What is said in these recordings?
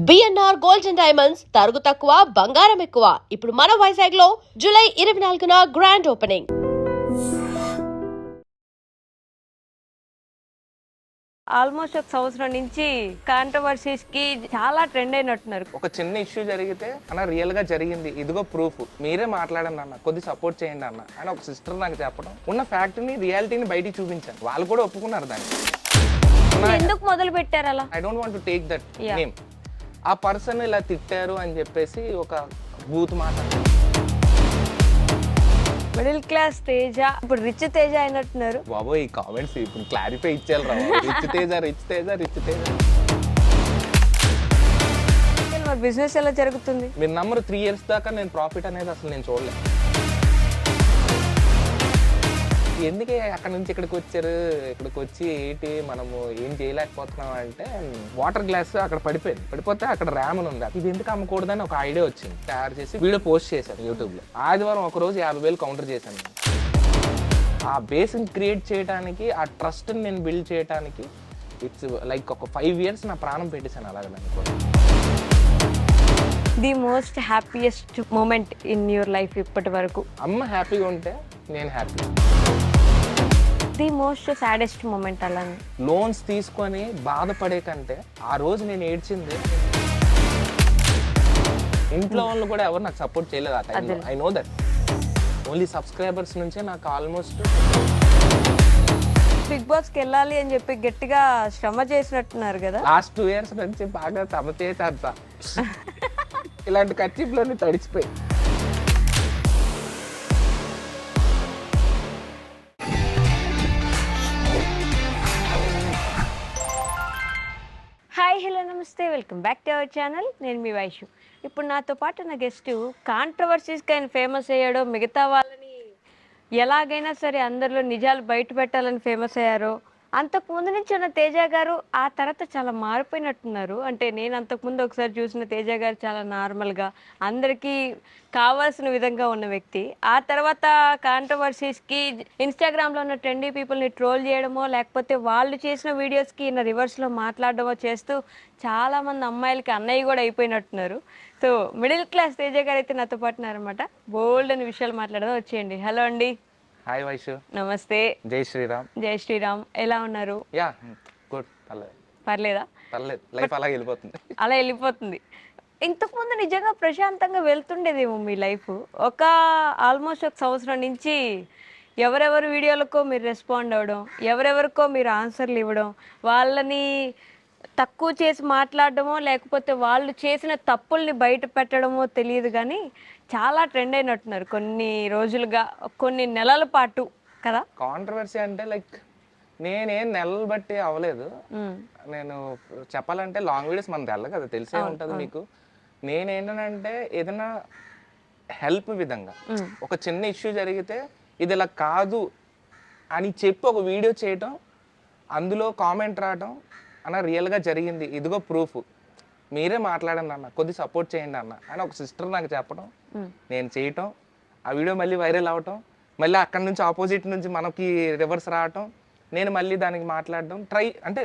BNR gold and diamonds తరుగు తక్కువ బంగారం ఎక్కువ. ఇప్పుడు మన వైజాగ్ లో జూలై 24న గ్రాండ్ ఓపెనింగ్. ఆల్మోస్ట్ ఒక సంవత్సరం నుంచి కాంట్రవర్సీస్ కి చాలా ట్రెండ్ అయినట్టున్నారు. ఒక చిన్న ఇష్యూ జరిగితే అన్న రియల్ గా జరిగింది, ఇదిగో ప్రూఫ్, మీరే మాట్లాడండి అన్న, కొద్ది సపోర్ట్ చేయండి అన్న అని ఒక సిస్టర్ నాకు చెప్పడం, ఉన్న ఫ్యాక్ట్ ని రియాలిటీని బయటికి చూపించాను. వాళ్ళు కూడా ఒప్పుకున్నారు దాన్ని. ఎందుకు మొదలు పెట్టారు అలా? I don't want to take that name. ఆ పర్సన్ ఇలా తిట్టారు అని చెప్పేసి ఒక బూత్ మాట. మిడిల్ క్లాస్ తేజ ఇప్పుడు రిచ్ తేజ అయినట్టున్నారు. బాబో ఈ కామెంట్స్ ఇప్పుడు క్లారిఫై ఇచ్చేయాలి రా. Rich Teja rich Teja rich Teja. మరి బిజినెస్ ఎలా జరుగుతుంది? మీరు నమ్మరు, 3 years దాకా నేను ప్రాఫిట్ అనేది అసలు నేను చూడలేదు. ఎందుకే అక్కడ నుంచి ఇక్కడికి వచ్చారు, ఇక్కడికి వచ్చి ఏంటి మనము ఏం చేయలేకపోతున్నాం అంటే, వాటర్ గ్లాస్ అక్కడ పడిపోతే అక్కడ ర్యామ్ అని ఉంది, ఇది ఎందుకు అమ్మకూడదని ఒక ఐడియా వచ్చింది. తయారు చేసి వీడియో పోస్ట్ చేశాను యూట్యూబ్లో. ఆదివారం ఒక రోజు 50,000 కౌంటర్ చేశాను. ఆ బేస్ని క్రియేట్ చేయడానికి, ఆ ట్రస్ట్ని నేను బిల్డ్ చేయడానికి ఇట్స్ లైక్ ఒక 5 years నా ప్రాణం పెట్టేశాను అలాగే అనుకో. The most happiest moment in your life ఇప్పటి వరకు? అమ్మ హ్యాపీగా ఉంటే నేను happy. The most saddest moment అలానే? లోన్స్ తీసుకొని బాధపడే కంటే ఆ రోజు నేను ఏడ్చింది, ఇంట్లో వాళ్ళు కూడా ఎవరు నాకు సపోర్ట్ చేయలేదు ఆ టైంలో. I know that. Only subscribers నుంచే నాకు ఆల్మోస్ట్. బిగ్ బాస్కి వెళ్ళాలి అని చెప్పి గట్టిగా శ్రమ చేసినట్టున్నారు కదా. లాస్ట్ 2 years నుంచి బాగా శ్రమ చేశాను. ఇలాంటి కచ్చిప్లోని తడిచిపోయి. హాయ్, హలో, నమస్తే, welcome back to our channel. నేను మీ వైషు. ఇప్పుడు నాతో పాటు నా గెస్ట్ కాంట్రవర్సీస్కి ఆయన ఫేమస్ అయ్యాడో, మిగతా వాళ్ళని ఎలాగైనా సరే అందరిలో నిజాలు బయట పెట్టాలని ఫేమస్ అయ్యారో, అంతకుముందు నుంచి ఉన్న తేజ గారు ఆ తర్వాత చాలా మారిపోయినట్టున్నారు. అంటే నేను అంతకుముందు ఒకసారి చూసిన తేజ గారు చాలా నార్మల్గా అందరికీ కావాల్సిన విధంగా ఉన్న వ్యక్తి. ఆ తర్వాత కాంట్రవర్సీస్కి ఇన్స్టాగ్రామ్లో ఉన్న ట్రెండీ పీపుల్ని ట్రోల్ చేయడమో, లేకపోతే వాళ్ళు చేసిన వీడియోస్కి ఈయన రివర్స్లో మాట్లాడడమో చేస్తూ చాలామంది అమ్మాయిలకి అన్నయ్య కూడా అయిపోయినట్టున్నారు. సో మిడిల్ క్లాస్ తేజ గారు అయితే నాతో పాటు ఉన్నారనమాట. బోల్డ్ అని విషయాలు మాట్లాడదాం, వచ్చేయండి. హలో అండి. హాయ్ వైషు. నమస్తే. జై శ్రీరామ్. జై శ్రీరామ్. ఎలా ఉన్నారు? Yeah good. పర్లేదా? పర్లేదు, లైఫ్ అలాగే వెళ్ళిపోతుంది. అలా వెళ్ళిపోతుంది. ఇంతకుముందు నిజంగా ప్రశాంతంగా వెళ్తుండేదేమో మీ లైఫ్. ఆల్మోస్ట్ ఒక సంవత్సరం నుంచి ఎవరెవరి వీడియోలకో మీరు రెస్పాండ్ అవ్వడం, ఎవరెవరికో మీరు ఆన్సర్లు ఇవ్వడం, వాళ్ళని తక్కువ చేసి మాట్లాడడమో, లేకపోతే వాళ్ళు చేసిన తప్పుల్ని బయట పెట్టడమో తెలియదు, కానీ చాలా ట్రెండ్ అయినట్టున్నారు కొన్ని రోజులుగా, కొన్ని నెలల పాటు కదా. కాంట్రవర్సీ అంటే లైక్ నేనేం నెలలు బట్టి అవ్వలేదు. నేను చెప్పాలంటే లాంగ్ వీడియోస్ మనకు తెల్ల కదా, తెలిసే ఉంటుంది మీకు. నేనేంటంటే ఏదైనా హెల్ప్ విధంగా ఒక చిన్న ఇష్యూ జరిగితే ఇది ఇలా కాదు అని చెప్పి ఒక వీడియో చేయటం, అందులో కామెంట్ రావటం, అన్న రియల్గా జరిగింది, ఇదిగో ప్రూఫ్, మీరే మాట్లాడండి అన్న, కొద్ది సపోర్ట్ చేయండి అన్న అని ఒక సిస్టర్ నాకు చెప్పడం, నేను చేయటం, ఆ వీడియో మళ్ళీ వైరల్ అవటం, మళ్ళీ అక్కడి నుంచి ఆపోజిట్ నుంచి మనకి రివర్స్ రావటం, నేను మళ్ళీ దానికి మాట్లాడడం, అంటే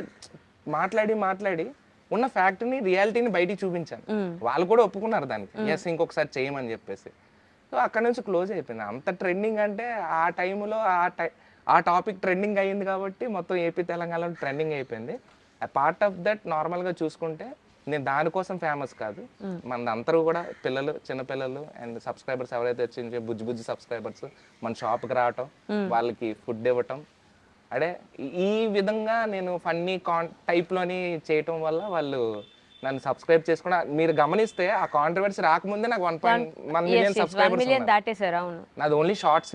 మాట్లాడి ఉన్న ఫ్యాక్ట్ని రియాలిటీని బయటికి చూపించాను. వాళ్ళు కూడా ఒప్పుకున్నారు దానికి, ఎస్ ఇంకొకసారి చేయమని చెప్పేసి. సో అక్కడ నుంచి క్లోజ్ అయిపోయింది. అంత ట్రెండింగ్ అంటే ఆ టైంలో ఆ టాపిక్ ట్రెండింగ్ అయ్యింది కాబట్టి మొత్తం ఏపీ తెలంగాణలో ట్రెండింగ్ అయిపోయింది. పార్ట్ ఆఫ్ దట్ నార్మల్గా చూసుకుంటే నేను దానికోసం ఫేమస్ కాదు. మన అందరూ కూడా పిల్లలు, చిన్నపిల్లలు అండ్ సబ్స్క్రైబర్స్ ఎవరైతే వచ్చి బుజ్జి సబ్స్క్రైబర్స్ మన షాప్కి రావటం, వాళ్ళకి ఫుడ్ ఇవ్వటం, అదే ఈ విధంగా నేను ఫన్నీ టైప్లోని చేయటం వల్ల వాళ్ళు నన్ను సబ్స్క్రైబ్ చేసుకున్నా. మీరు గమనిస్తే ఆ కాంట్రవర్సీ రాకముందే నాకు 1 million సబ్స్క్రైబర్స్ దాటేశారు. అవును, నాది ఓన్లీ షార్ట్స్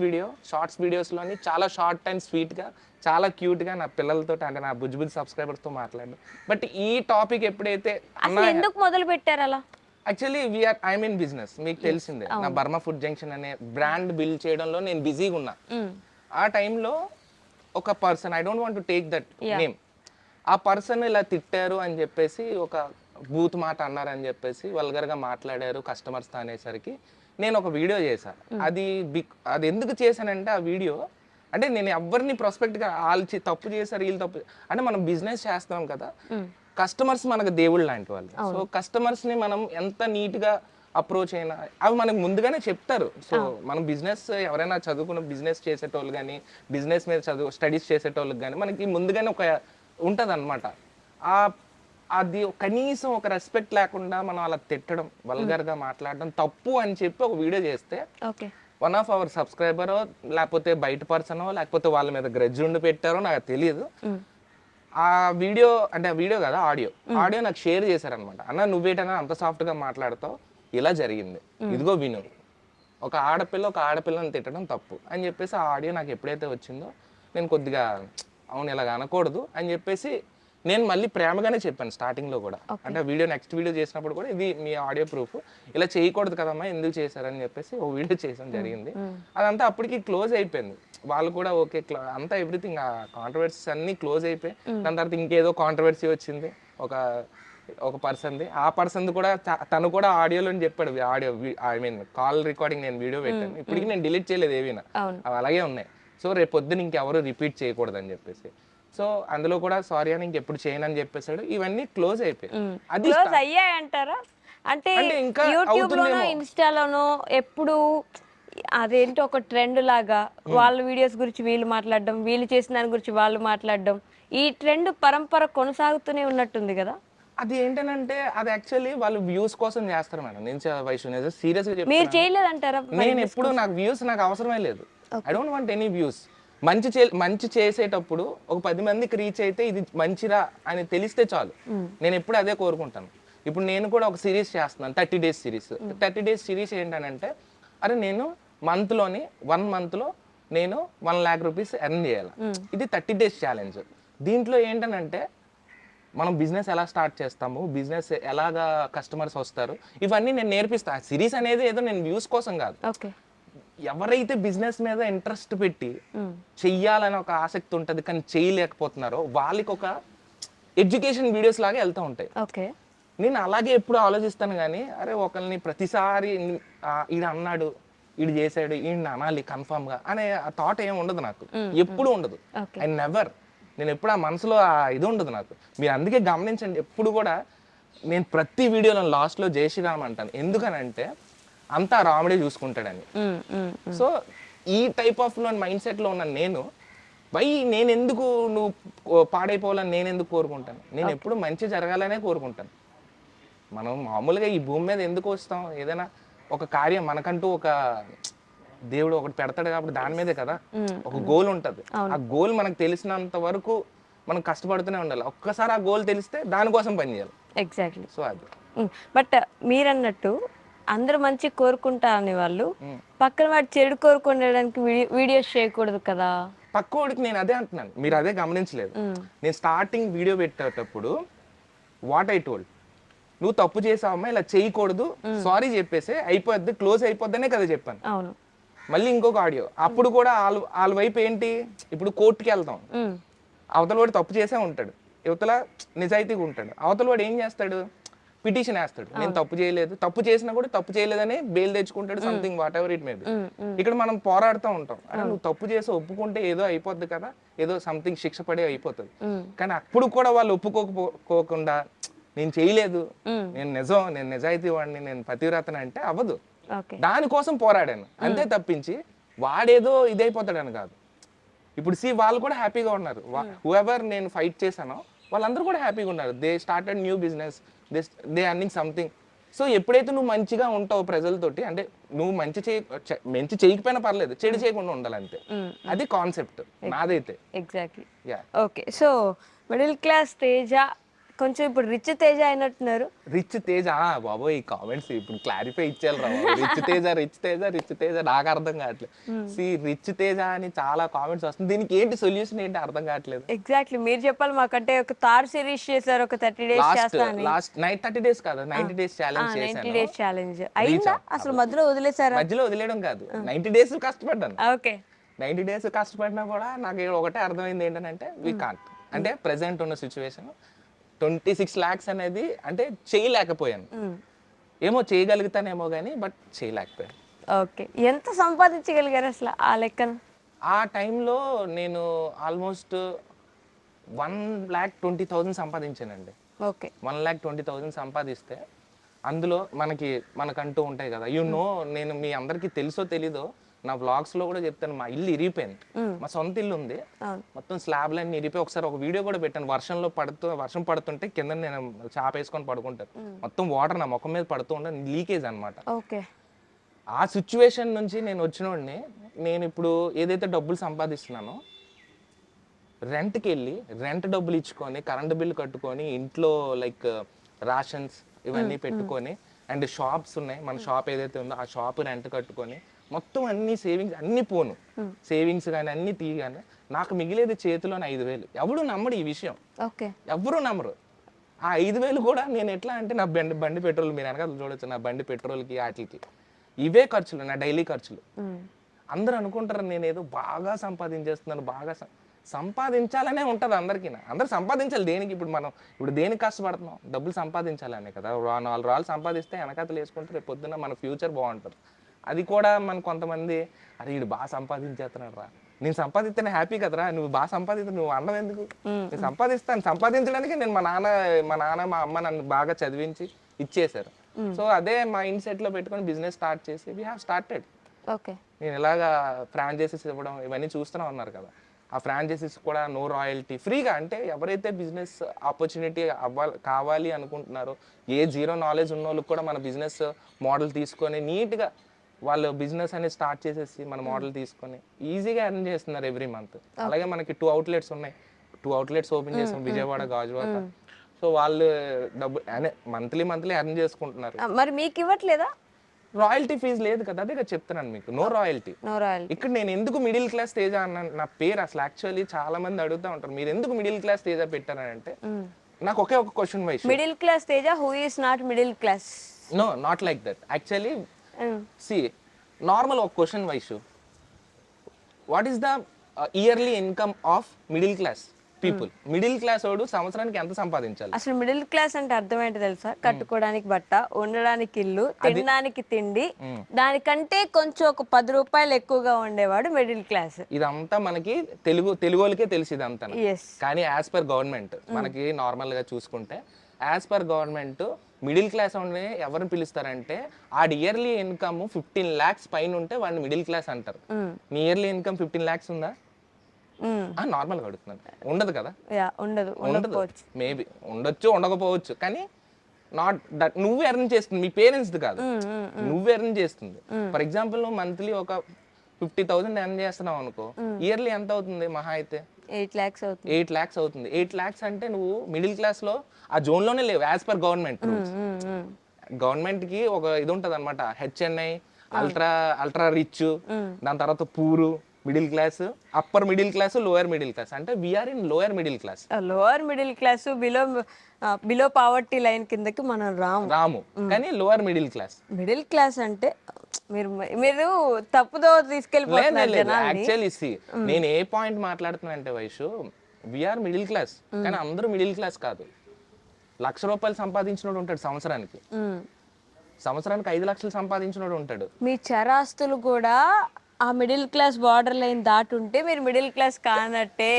వీడియోస్లోని చాలా షార్ట్ అండ్ స్వీట్గా, చాలా క్యూట్గా నా పిల్లలతో అంటే నా బుజ్జి సబ్స్క్రైబర్స్తో మాట్లాడాను. బట్ ఈ టాపిక్ ఎప్పుడైతే ఎందుకు మొదలు పెట్టారు అలా? యాక్చువల్లీ ఐఎమ్ ఇన్ బిజినెస్, మీకు తెలిసిందే. నా బర్మా ఫుడ్ జంక్షన్ అనే బ్రాండ్ బిల్డ్ చేయడంలో నేను బిజీగా ఉన్నా. ఆ టైంలో ఒక person, I don't want to take that name, ఆ పర్సన్ ఇలా తిట్టారు అని చెప్పేసి ఒక బూత్ మాట అన్నారని చెప్పేసి వల్గర్గా మాట్లాడారు కస్టమర్స్తో అనేసరికి నేను ఒక వీడియో చేశాను. అది ఎందుకు చేశానంటే ఆ వీడియో అంటే నేను ఎవరిని ప్రాస్పెక్ట్గా వాళ్ళు తప్పు చేశారు, వీళ్ళు తప్పు అంటే మనం బిజినెస్ చేస్తున్నాం కదా, కస్టమర్స్ మనకు దేవుళ్ళు లాంటి వాళ్ళు. సో కస్టమర్స్ని మనం ఎంత నీట్గా అప్రోచ్ అయినా అవి మనకు ముందుగానే చెప్తారు. సో మనం బిజినెస్ ఎవరైనా చదువుకున్న బిజినెస్ చేసేటోళ్ళు కానీ బిజినెస్ మీద స్టడీస్ చేసేటోళ్ళకి కానీ మనకి ముందుగానే ఒక ఉంటుంది అనమాట. అది కనీసం ఒక రెస్పెక్ట్ లేకుండా మనం అలా తిట్టడం, వల్గర్గా మాట్లాడడం తప్పు అని చెప్పి ఒక వీడియో చేస్తే వన్ ఆఫ్ అవర్ సబ్స్క్రైబరో లేకపోతే బయట పర్సనో లేకపోతే వాళ్ళ మీద గ్రడ్జ్ ఉండి పెట్టారో నాకు తెలియదు. ఆ వీడియో అంటే ఆ వీడియో కదా ఆడియో నాకు షేర్ చేశారనమాట. అన్న నువ్వేటన్నా అంత సాఫ్ట్గా మాట్లాడతావు, ఇలా జరిగింది, ఇదిగో విను, ఒక ఆడపిల్లని తిట్టడం తప్పు అని చెప్పేసి ఆ ఆడియో నాకు ఎప్పుడైతే వచ్చిందో నేను కొద్దిగా అవును ఇలాగ అనకూడదు అని చెప్పేసి నేను మళ్ళీ ప్రేమగానే చెప్పాను స్టార్టింగ్లో కూడా. అంటే నెక్స్ట్ వీడియో చేసినప్పుడు కూడా ఇది మీ ఆడియో ప్రూఫ్, ఇలా చేయకూడదు కదమ్మా, ఎందుకు చేశారని చెప్పేసి ఓ వీడియో చేసాం జరిగింది. అదంతా అప్పటికి క్లోజ్ అయిపోయింది. వాళ్ళు కూడా ఓకే అంతా ఎవ్రీథింగ్ ఆ కాంట్రవర్సీస్ అన్నీ క్లోజ్ అయిపోయి దాని తర్వాత ఇంకేదో కాంట్రవర్సీ వచ్చింది ఒక పర్సన్ది. ఆ పర్సన్ కూడా తను కూడా ఆడియోలో చెప్పాడు, ఐ మీన్ కాల్ రికార్డింగ్ నేను వీడియో పెట్టాను, ఇప్పటికి నేను డిలీట్ చేయలేదు ఏవినా, అవి అలాగే ఉన్నాయి. సో రేపు పొద్దున ఇంకెవరు రిపీట్ చేయకూడదు అని చెప్పేసి సో అందులో కూడా సారీ అని ఇంకెప్పుడు చేయను అని చెప్పేసాడు. ఇవన్నీ క్లోజ్ అయిపోయాయి. అది అయ్యాయంటారా? అంటే ఇంకా యూట్యూబ్ లోనో ఇన్స్టాలోనో ఎప్పుడు అదేంటి ఒక ట్రెండ్ లాగా వాళ్ళ వీడియోస్ గురించి వీళ్ళు మాట్లాడడం, వీళ్ళు చేసిన దాని గురించి వాళ్ళు మాట్లాడడం, ఈ ట్రెండ్ పరంపర కొనసాగుతూనే ఉన్నట్టుంది కదా. అది ఏంటంటే అది యాక్చువల్లీ వాళ్ళు వ్యూస్ కోసం చేస్తారు మేడం. నేను సీరియస్ గా మీరు చేయలేదంటారా? నేను ఎప్పుడు నాకు వ్యూస్ నాకు అవసరమే లేదు. I don't want any views. మంచి చేసేటప్పుడు ఒక 10 మందికి రీచ్ అయితే ఇది మంచిరా అని తెలిస్తే చాలు. నేను ఎప్పుడు అదే కోరుకుంటాను. ఇప్పుడు నేను కూడా ఒక సిరీస్ చేస్తున్నాను, 30 days సిరీస్. 30 days సిరీస్ ఏంటంటే అరే నేను 1 month లో నేను 1 lakh rupees ఎర్న్ చేయాలి. ఇది 30 days ఛాలెంజ్. దీంట్లో ఏంటంటే మనం బిజినెస్ ఎలా స్టార్ట్ చేస్తాము, బిజినెస్ ఎలాగా కస్టమర్స్ వస్తారు, ఇవన్నీ నేను నేర్పిస్తాను. సిరీస్ అనేది ఏదో నేను వ్యూస్ కోసం కాదు. ఎవరైతే బిజినెస్ మీద ఇంట్రెస్ట్ పెట్టి చెయ్యాలని ఒక ఆసక్తి ఉంటుంది కానీ చేయలేకపోతున్నారో వాళ్ళకి ఒక ఎడ్యుకేషన్ వీడియోస్ లాగా వెళ్తూ ఉంటాయి. నేను అలాగే ఎప్పుడు ఆలోచిస్తాను కానీ అరే ఒకరిని ప్రతిసారి ఈడు అన్నాడు, ఈడు చేశాడు, ఈయన అనాలి కన్ఫామ్ గా అనే ఆ థాట్ ఏమి ఉండదు నాకు, ఎప్పుడు ఉండదు. ఐ నెవర్, నేను ఎప్పుడు ఆ మనసులో ఇది ఉండదు నాకు. మీరు అందుకే గమనించండి, ఎప్పుడు కూడా నేను ప్రతి వీడియోలో లాస్ట్లో జై శ్రీరామ్ అంటాను. ఎందుకనంటే అంతా రాముడే చూసుకుంటాడని. సో ఈ టైప్ ఆఫ్ మైండ్ సెట్ లో ఉన్న నేను ఎందుకు నువ్వు పాడైపోవాలని నేను ఎందుకు కోరుకుంటాను? నేను ఎప్పుడు మంచి జరగాలనే కోరుకుంటాను. మనం మామూలుగా ఈ భూమి మీద ఎందుకు వస్తాం? ఏదైనా ఒక కార్యం మనకంటూ ఒక దేవుడు ఒకటి పెడతాడు కాబట్టి దాని మీదే కదా ఒక గోల్ ఉంటుంది. ఆ గోల్ మనకు తెలిసినంత వరకు మనం కష్టపడుతూనే ఉండాలి. ఒక్కసారి ఆ గోల్ తెలిస్తే దానికోసం పనిచేయాలి. ఎగ్జాక్ట్లీ. సో అది. బట్ మీరన్నట్టు అందరూ మంచి కోరుకుంటా అనే వాళ్ళు పక్కన వాడు చెడు కోరుకోవడానికి వీడియోస్ చేయకూడదు కదా. పక్కోడికి నేను అదే అంటున్నాను, మీరు అదే గమనించలేదు. నేను స్టార్టింగ్ వీడియో పెట్టేటప్పుడు వాట్ ఐ టోల్డ్, నువ్వు తప్పు చేసావమ్మా, ఇలా చేయకూడదు, సారీ చెప్పేసి అయిపోద్ది, క్లోజ్ అయిపోద్దనే కదా చెప్పాను. అవును. మళ్ళీ ఇంకొక ఆడియో అప్పుడు కూడా వాళ్ళ వైపు ఏంటి, ఇప్పుడు కోర్టుకి వెళ్తాం, అవతల వాడు తప్పు చేసే ఉంటాడు, యువతల నిజాయితీగా ఉంటాడు. అవతల వాడు ఏం చేస్తాడు, పిటిషన్ వేస్తాడు, నేను తప్పు చేయలేదు, తప్పు చేసినా కూడా తప్పు చేయలేదని బెయిల్ తెచ్చుకుంటాడు, something whatever it may be. ఇక్కడ మనం పోరాడుతూ ఉంటాం, అరే నువ్వు తప్పు చేసి ఒప్పుకుంటే ఏదో అయిపోద్ది కదా, ఏదో సంథింగ్ శిక్ష పడే అయిపోతుంది. కానీ అప్పుడు కూడా వాళ్ళు ఒప్పుకోకుండా నేను చేయలేదు, నేను నిజాయితీ వాడిని, నేను పతివ్రతని అంటే అవ్వదు. దానికోసం పోరాడాను అంతే తప్పించి వాడేదో ఇదైపోతాడని కాదు. ఇప్పుడు వాళ్ళు కూడా హ్యాపీగా ఉన్నారు, హూఎవర్ నేను ఫైట్ చేశానో వాళ్ళందరూ కూడా హ్యాపీగా ఉన్నారు. They started new business, they earning something. So ఎప్పుడైతే నువ్వు మంచిగా ఉంటావు ప్రజలతోటి, అంటే నువ్వు మంచి చేయకపోయినా పర్లేదు, చెడు చేయకుండా ఉండాలంతే. అది కాన్సెప్ట్ నాదైతే. Exactly. Okay. So middle class Teja కొంచెం ఇప్పుడు రిచ్ తేజ అయినట్టున్నారు. రిచ్ తేజ బాబో, ఈ కామెంట్స్ ఇప్పుడు క్లారిఫై ఇచ్చేయాలి రా. రిచ్ తేజ నాకు అర్థం కావట్లేదు. రిచ్ తేజ అని చాలా కామెంట్స్ వస్తుంది, దీనికి ఏంటి సొల్యూషన్ ఏంటి అర్థం కావట్లేదు. ఎగ్జాక్ట్లీ మీరు చెప్పాలి మాకంటే. ఒక తార్ సిరీస్ చేశారు, ఒక 30 days చేస్తాను. లాస్ట్ 30 days కాదు 90 days ఛాలెంజ్ చేశాను. 90 days ఛాలెంజ్ అయిందా అసలు? మధ్యలో వదిలేసారా? మధ్యలో వదిలేయడం కాదు, 90 days కష్టపడ్డాను. ఓకే. 90 days కష్టపడినా కూడా నాకు ఒకటే అర్థమైంది ఏంటంటే వి కాంట్, అంటే ప్రెసెంట్ ఉన్న సిచ్యువేషన్ 26 lakhs అనేది అంటే చేయలేకపోయాను. ఏమో చేయగలుగుతానేమో కానీ బట్ చేయలేకపోయాను. ఓకే. ఎంత సంపాదించగలిగారు అసలు ఆ లెక్కన? ఆ టైంలో నేను ఆల్మోస్ట్ 1,20,000 సంపాదించానండి. ఓకే 1,20,000 సంపాదిస్తే అందులో మనకంటూ ఉంటాయి కదా నేను మీ అందరికీ తెలుసో తెలీదో నా వ్లాగ్స్లో కూడా చెప్తాను, మా ఇల్లు ఇరిగిపోయింది. మా సొంత ఇల్లు ఉంది, మొత్తం స్లాబ్లన్నీ ఇరిగిపోయి ఒకసారి ఒక వీడియో కూడా పెట్టాను. వర్షం పడుతుంటే కింద నేను చాప వేసుకొని పడుకుంటాను, మొత్తం వాటర్ నా ముఖం మీద పడుతూ ఉంటే లీకేజ్ అనమాట. ఓకే ఆ సిచ్యువేషన్ నుంచి నేను వచ్చినోడిని. నేను ఇప్పుడు ఏదైతే డబ్బులు సంపాదిస్తున్నానో రెంట్కి వెళ్ళి రెంట్ డబ్బులు ఇచ్చుకొని కరెంటు బిల్లు కట్టుకొని ఇంట్లో లైక్ రాషన్స్ ఇవన్నీ పెట్టుకొని అండ్ షాప్స్ ఉన్నాయి, మన షాప్ ఏదైతే ఉందో ఆ షాప్ రెంట్ కట్టుకొని మొత్తం అన్ని సేవింగ్స్ అన్ని పోను, సేవింగ్స్ కానీ అన్ని తీయగానే నాకు మిగిలేది చేతిలోనే 5,000. ఎవరు నమ్మడు ఈ విషయం, ఎవరు నమ్మరు. ఆ 5,000 కూడా నేను ఎట్లా అంటే నా బండి పెట్రోల్, మీరు వెనకాల చూడొచ్చు, నా బండి పెట్రోల్కి వాటికి ఇవే ఖర్చులు, నా డైలీ ఖర్చులు. అందరూ అనుకుంటారు నేను ఏదో బాగా సంపాదించేస్తున్నాను, సంపాదించాలనే ఉంటుంది అందరికీ. అందరు సంపాదించాలి దేనికి? ఇప్పుడు దేనికి కష్టపడుతున్నాం? డబ్బులు సంపాదించాలనే కదా. 4 రాళ్ళు సంపాదిస్తే వెనకాతలు వేసుకుంటే రేపు పొద్దున్న మన ఫ్యూచర్ బాగుంటుంది. అది కూడా మన కొంతమంది అరే వీడు బాగా సంపాదించేస్తున్నాడు రా, నేను సంపాదిస్తేనే హ్యాపీ కదరా, నువ్వు బాగా సంపాదిస్తే నువ్వు అన్నం ఎందుకు? నేను సంపాదించడానికి నేను మా నాన్న మా అమ్మ నన్ను బాగా చదివించి ఇచ్చేసారు. సో అదే మా మైండ్ సెట్లో పెట్టుకొని బిజినెస్ స్టార్ట్ చేసి వీ హ్యావ్ స్టార్టెడ్. నేను ఇలాగా ఫ్రాంచైజెస్ ఇవ్వడం ఇవన్నీ చూస్తూనే ఉన్నారు కదా. ఆ ఫ్రాంచైజీస్ కూడా నో రాయల్టీ ఫ్రీగా, అంటే ఎవరైతే బిజినెస్ ఆపర్చునిటీ కావాలి అనుకుంటున్నారో, ఏ జీరో నాలెడ్జ్ ఉన్న వాళ్ళకి కూడా మన బిజినెస్ మోడల్ తీసుకొని నీట్గా వాళ్ళు బిజినెస్ అనేది స్టార్ట్ చేసేసి మన మోడల్ తీసుకొని ఈజీగా ఎర్న్ చేస్తున్నారు ఎవ్రీ మంత్. అలాగే మనకి 2 outlets ఉన్నాయి, 2 outlets ఓపెన్ చేసాం, విజయవాడ, గాజువాక. సో వాళ్ళు డబ్బు మంత్లీ ఎర్న్ చేసుకుంటున్నారు. మరి మీకు ఇవ్వట్లేదా? రాయల్టీ ఫీజు లేదు కదా, అదే చెప్తున్నాను మీకు, నో రాయల్టీ. ఇక్కడ నేను ఎందుకు మిడిల్ క్లాస్ తేజ అన్న నా పేరు అసలు యాక్చువల్లీ చాలా మంది అడుగుతూ ఉంటారు, మీరు ఎందుకు మిడిల్ క్లాస్ తేజ పెట్టారని. అంటే నాకు ఒకే ఒక question Vaish, middle class Teja who is not middle class? No, not like that actually. See normal ఒక question Vaishu, what is the yearly income of middle class people? Middle class వాడు సంవత్సరానికి ఎంత సంపాదించాలి? అసలు మిడిల్ క్లాస్ అంటే అర్థం ఏంటి తెలుసా? కట్టుకోవడానికి బట్ట, ఉండడానికి ఇల్లు, తినడానికి తిండి, దానికంటే కొంచెం ఒక 10 రూపాయలు ఎక్కువగా ఉండేవాడు మిడిల్ క్లాస్. ఇదంతా మనకి తెలుగు వాళ్ళకే తెలిసి ఇదంతా. కానీ యాజ్ పర్ గవర్నమెంట్ మనకి నార్మల్ గా చూసుకుంటే, as per government middle class వాడిని ఎవరిని పిలుస్తారంటే, ఆడి ఇయర్లీ ఇన్కమ్ 15 lakhs పైన ఉంటే వాడిని మిడిల్ క్లాస్ అంటారు. నీ ఇయర్లీ ఇన్కమ్ 15 lakhs ఉందా? నార్మల్ గా అడుగుతున్నాను. ఉండదు కదా, ఉండదు. మేబీ ఉండొచ్చు, ఉండకపోవచ్చు, కానీ నాట్ దట్. నువ్వు ఎర్న్ చేస్తుంది, మీ పేరెంట్స్ కాదు, నువ్వు ఎర్న్ చేస్తుంది. ఫర్ ఎగ్జాంపుల్ నువ్వు మంత్లీ ఒక 50,000 ఎర్న్ చేస్తున్నావు అనుకో, ఇయర్లీ ఎంత అవుతుంది? మహా అయితే 8 lakhs అవుతుంది. 8 lakhs అవుతుంది. 8 lakhs అంటే నువ్వు మిడిల్ క్లాస్ లో ఆ జోన్ లోనే లేవు as per government rules. Government కి ఒక ఇది ఉంటది అనమాట, HNI, అల్ట్రా రిచ్, దాని తర్వాత poor, middle class, upper middle class, lower middle class. అంటే we are in lower middle class. Lower middle class, below poverty line కిందకి మనం రాము, కానీ lower middle class. Middle class అంటే మీరు తప్పుదో తీసుకెళ్ళిపోతున్నారు. యాక్చువల్లీ నేను ఏ పాయింట్ మాట్లాడుతున్నా అంటే వైషు, వీఆర్ మిడిల్ క్లాస్, కానీ అందరూ మిడిల్ క్లాస్ కాదు. 1,00,000 రూపాయలు సంపాదించినోడు ఉంటాడు సంవత్సరానికి, 5 లక్షలు సంపాదించినోడు ఉంటాడు. మీ చరాస్తులు కూడా ఆ మిడిల్ క్లాస్ బార్డర్ లైన్ దాటుంటే మీరు మిడిల్ క్లాస్ కానట్టే.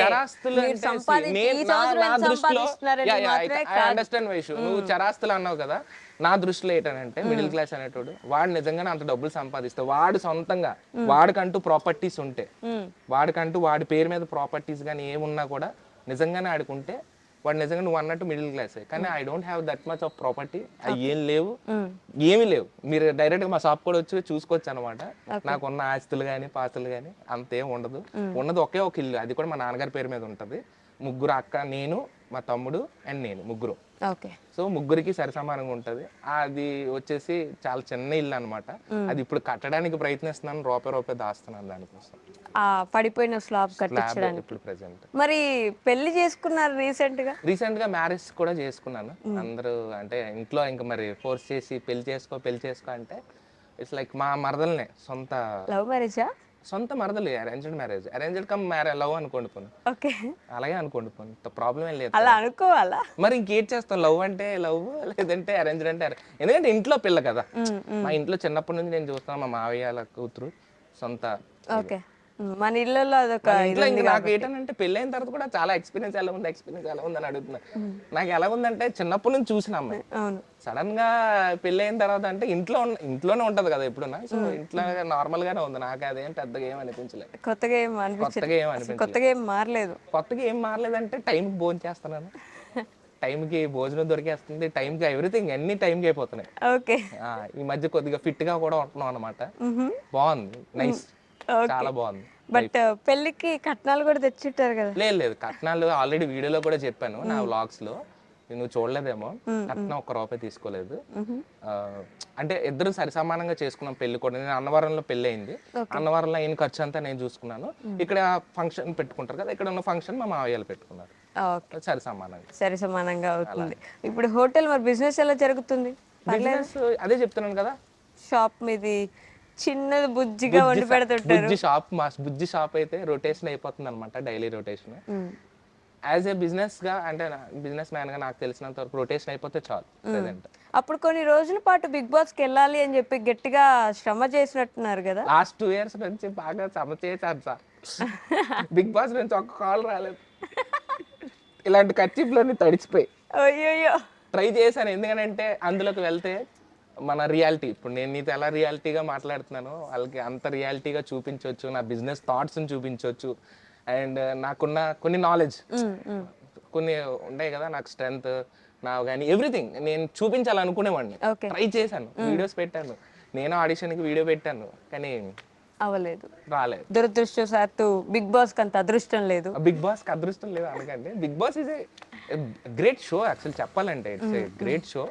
నువ్వు చరాస్తులు అన్నావు కదా, నా దృష్టిలో ఏంటంటే మిడిల్ క్లాస్ అనేటోడు వాడు నిజంగానే అంత డబ్బులు సంపాదిస్తాడు. వాడు సొంతంగా వాడికంటూ ప్రాపర్టీస్ ఉంటే, వాడికంటూ వాడి పేరు మీద ప్రాపర్టీస్ కానీ ఏమున్నా కూడా నిజంగానే ఆడుకుంటే వాడు నిజంగా నువ్వు అన్నట్టు మిడిల్ క్లాస్. కానీ I don't have that much of property. అవి ఏమీ లేవు. మీరు డైరెక్ట్ గా మా షాప్ కూడా వచ్చి చూసుకోవచ్చు అనమాట. నాకున్న ఆస్తులు కానీ పాస్తులు కానీ అంతేం ఉండదు. ఉన్నది ఒకే ఒక ఇల్లు, అది కూడా మా నాన్నగారి పేరు మీద ఉంటది. 3 అక్క, నేను, మా తమ్ముడు అండ్ నేను, 3. సో 3కి సరి సమానంగా ఉంటది. అది వచ్చేసి చాలా చిన్న ఇల్లు అనమాట. అది ఇప్పుడు కట్టడానికి ప్రయత్నిస్తున్నాను, రూపాయి దాస్తున్నాను దానికోసం. పడిపోయిన స్లాబ్ కట్టించడానికి ఇప్పుడు ప్రెసెంట్. మరి పెళ్లి చేసుకున్నారు రీసెంట్ గా మ్యారేజ్ కూడా చేసుకున్నాను. అందరూ అంటే ఇంట్లో ఇంకా మరి ఫోర్స్ చేసి పెళ్లి చేసుకో అంటే ఇట్స్ లైక్ మా మరదలనే సొంత లవ్ మ్యారేజా? సొంత మరదలు, arranged marriage. Arranged come love అనుకోండి పోను, అలాగే అనుకోండి పోను, ప్రాబ్లం ఏం లేదు. అలా అనుకోవాలా? మరి ఇంకేం చేస్తాం, లవ్ అంటే లవ్, లేదంటే అరేంజ్డ్ అంటే ఎందుకంటే ఇంట్లో పిల్ల కదా. మా ఇంట్లో చిన్నప్పటి నుంచి నేను చూస్తాను, మా మావయ్య కూతురు సొంత. మన ఇళ్ళలో అదొక మన ఇంట్లో ఇంక నాకు ఏంటంటే పెళ్ళైన తర్వాత కూడా చాలా ఎక్స్పీరియన్స్ ఎలా ఉంది అని అడుగుతున్నా. నాకు ఎలా ఉందంటే చిన్నప్పటి నుంచి చూసిన అమ్మాయి అవును. సడన్ గా పెళ్ళైన తర్వాత అంటే ఇంట్లోనే ఉంటది కదా ఎప్పుడున్నా, సో ఇంట్లో నార్మల్ గానే ఉంది. నాకు అదేం పెద్దగా ఏం అనిపించలేదు, కొత్తగా ఏం అనిపించలేదు, కొత్తగా ఏం మారలేదు. కొత్తగా ఏం మారలేదంటే టైంకి భోజనం చేస్తున్నాను, టైంకి భోజనం దొరికేస్తుంది, టైంకి ఎవ్రీథింగ్ అన్ని టైంకి అయిపోతున్నాయి. ఓకే. ఈ మధ్య కొద్దిగా ఫిట్ గా కూడా ఉంటున్నాం అనమాట. బాగుంది, నైస్, చాలా బాగుంది. బట్ పెళ్ళికి కట్నాలు కూడా తెచ్చుంటారు కదా? లేదు కట్నాలు ఆల్రెడీ వీడియోలో కూడా చెప్పాను నా వ్లాగ్స్ లో, నువ్వు చూడలేదేమో. కట్నం ₹1 తీసుకోలేదు. అంటే ఇద్దరు సరి సమానంగా చేసుకున్నాం పెళ్లి కూడా. నేను అన్నవరంలో పెళ్లి అయింది, అన్నవరంలో అయిన ఖర్చు అంతా నేను చూసుకున్నాను. ఇక్కడ ఫంక్షన్ పెట్టుకుంటారు కదా, ఇక్కడ ఉన్న ఫంక్షన్ మా మావయ్యలు పెట్టుకున్నారు. సరి సమానంగా అవుతుంది. ఇప్పుడు హోటల్ మరి బిజినెస్ ఎలా జరుగుతుంది? బిజినెస్ అదే చెప్తున్నాను కదా, షాప్ మీది చిన్నది బుజ్జిగా వండి పెడుతుంటారు. బుజ్జి షాప్ అయితే రొటేషన్ అయిపోతుంది అనమాట, daily rotation. As a business గా అంటే బిజినెస్ మ్యాన్ గా నాకు తెలిసినంత వరకు రొటేషన్ అయిపోతే చాలు ప్రెసెంట్. అప్పుడు కొన్ని రోజుల పాటు బిగ్ బాస్ కి వెళ్ళాలి అని చెప్పి గట్టిగా శ్రమ చేసినట్టున్నారు కదా? లాస్ట్ 2 years నుంచి బాగా శ్రమ చేశాను సార్. బిగ్ బాస్ నుంచి ఒక్క కాల్ రాలేదు, ఇలాంటి ఖర్చులోని తడిచిపోయి అయ్యో ట్రై చేశాను. ఎందుకంటే అందులోకి వెళ్తే మన రియాలిటీ, ఇప్పుడు నేను నీతో ఎలా రియాలిటీగా మాట్లాడుతున్నానో వాళ్ళకి అంత రియాలిటీగా చూపించవచ్చు, నా బిజినెస్ థాట్స్ని చూపించవచ్చు. అండ్ నాకున్న కొన్ని నాలెడ్జ్ కొన్ని ఉంటాయి కదా, నాకు స్ట్రెంగ్త్ నా కానీ ఎవ్రీథింగ్ నేను చూపించాలనుకునేవాడిని. ట్రై చేశాను, వీడియోస్ పెట్టాను, నేను ఆడిషన్కి వీడియో పెట్టాను, కానీ అవ్వలేదు, రాలేదు. దురదృష్టవశాత్తు బిగ్ బాస్ కి అంత అదృష్టం లేదు. బిగ్ బాస్ కి అదృష్టం లేదు అనకండి, Bigg Boss is a great show. Actual చెప్పాలంటే it's a great show,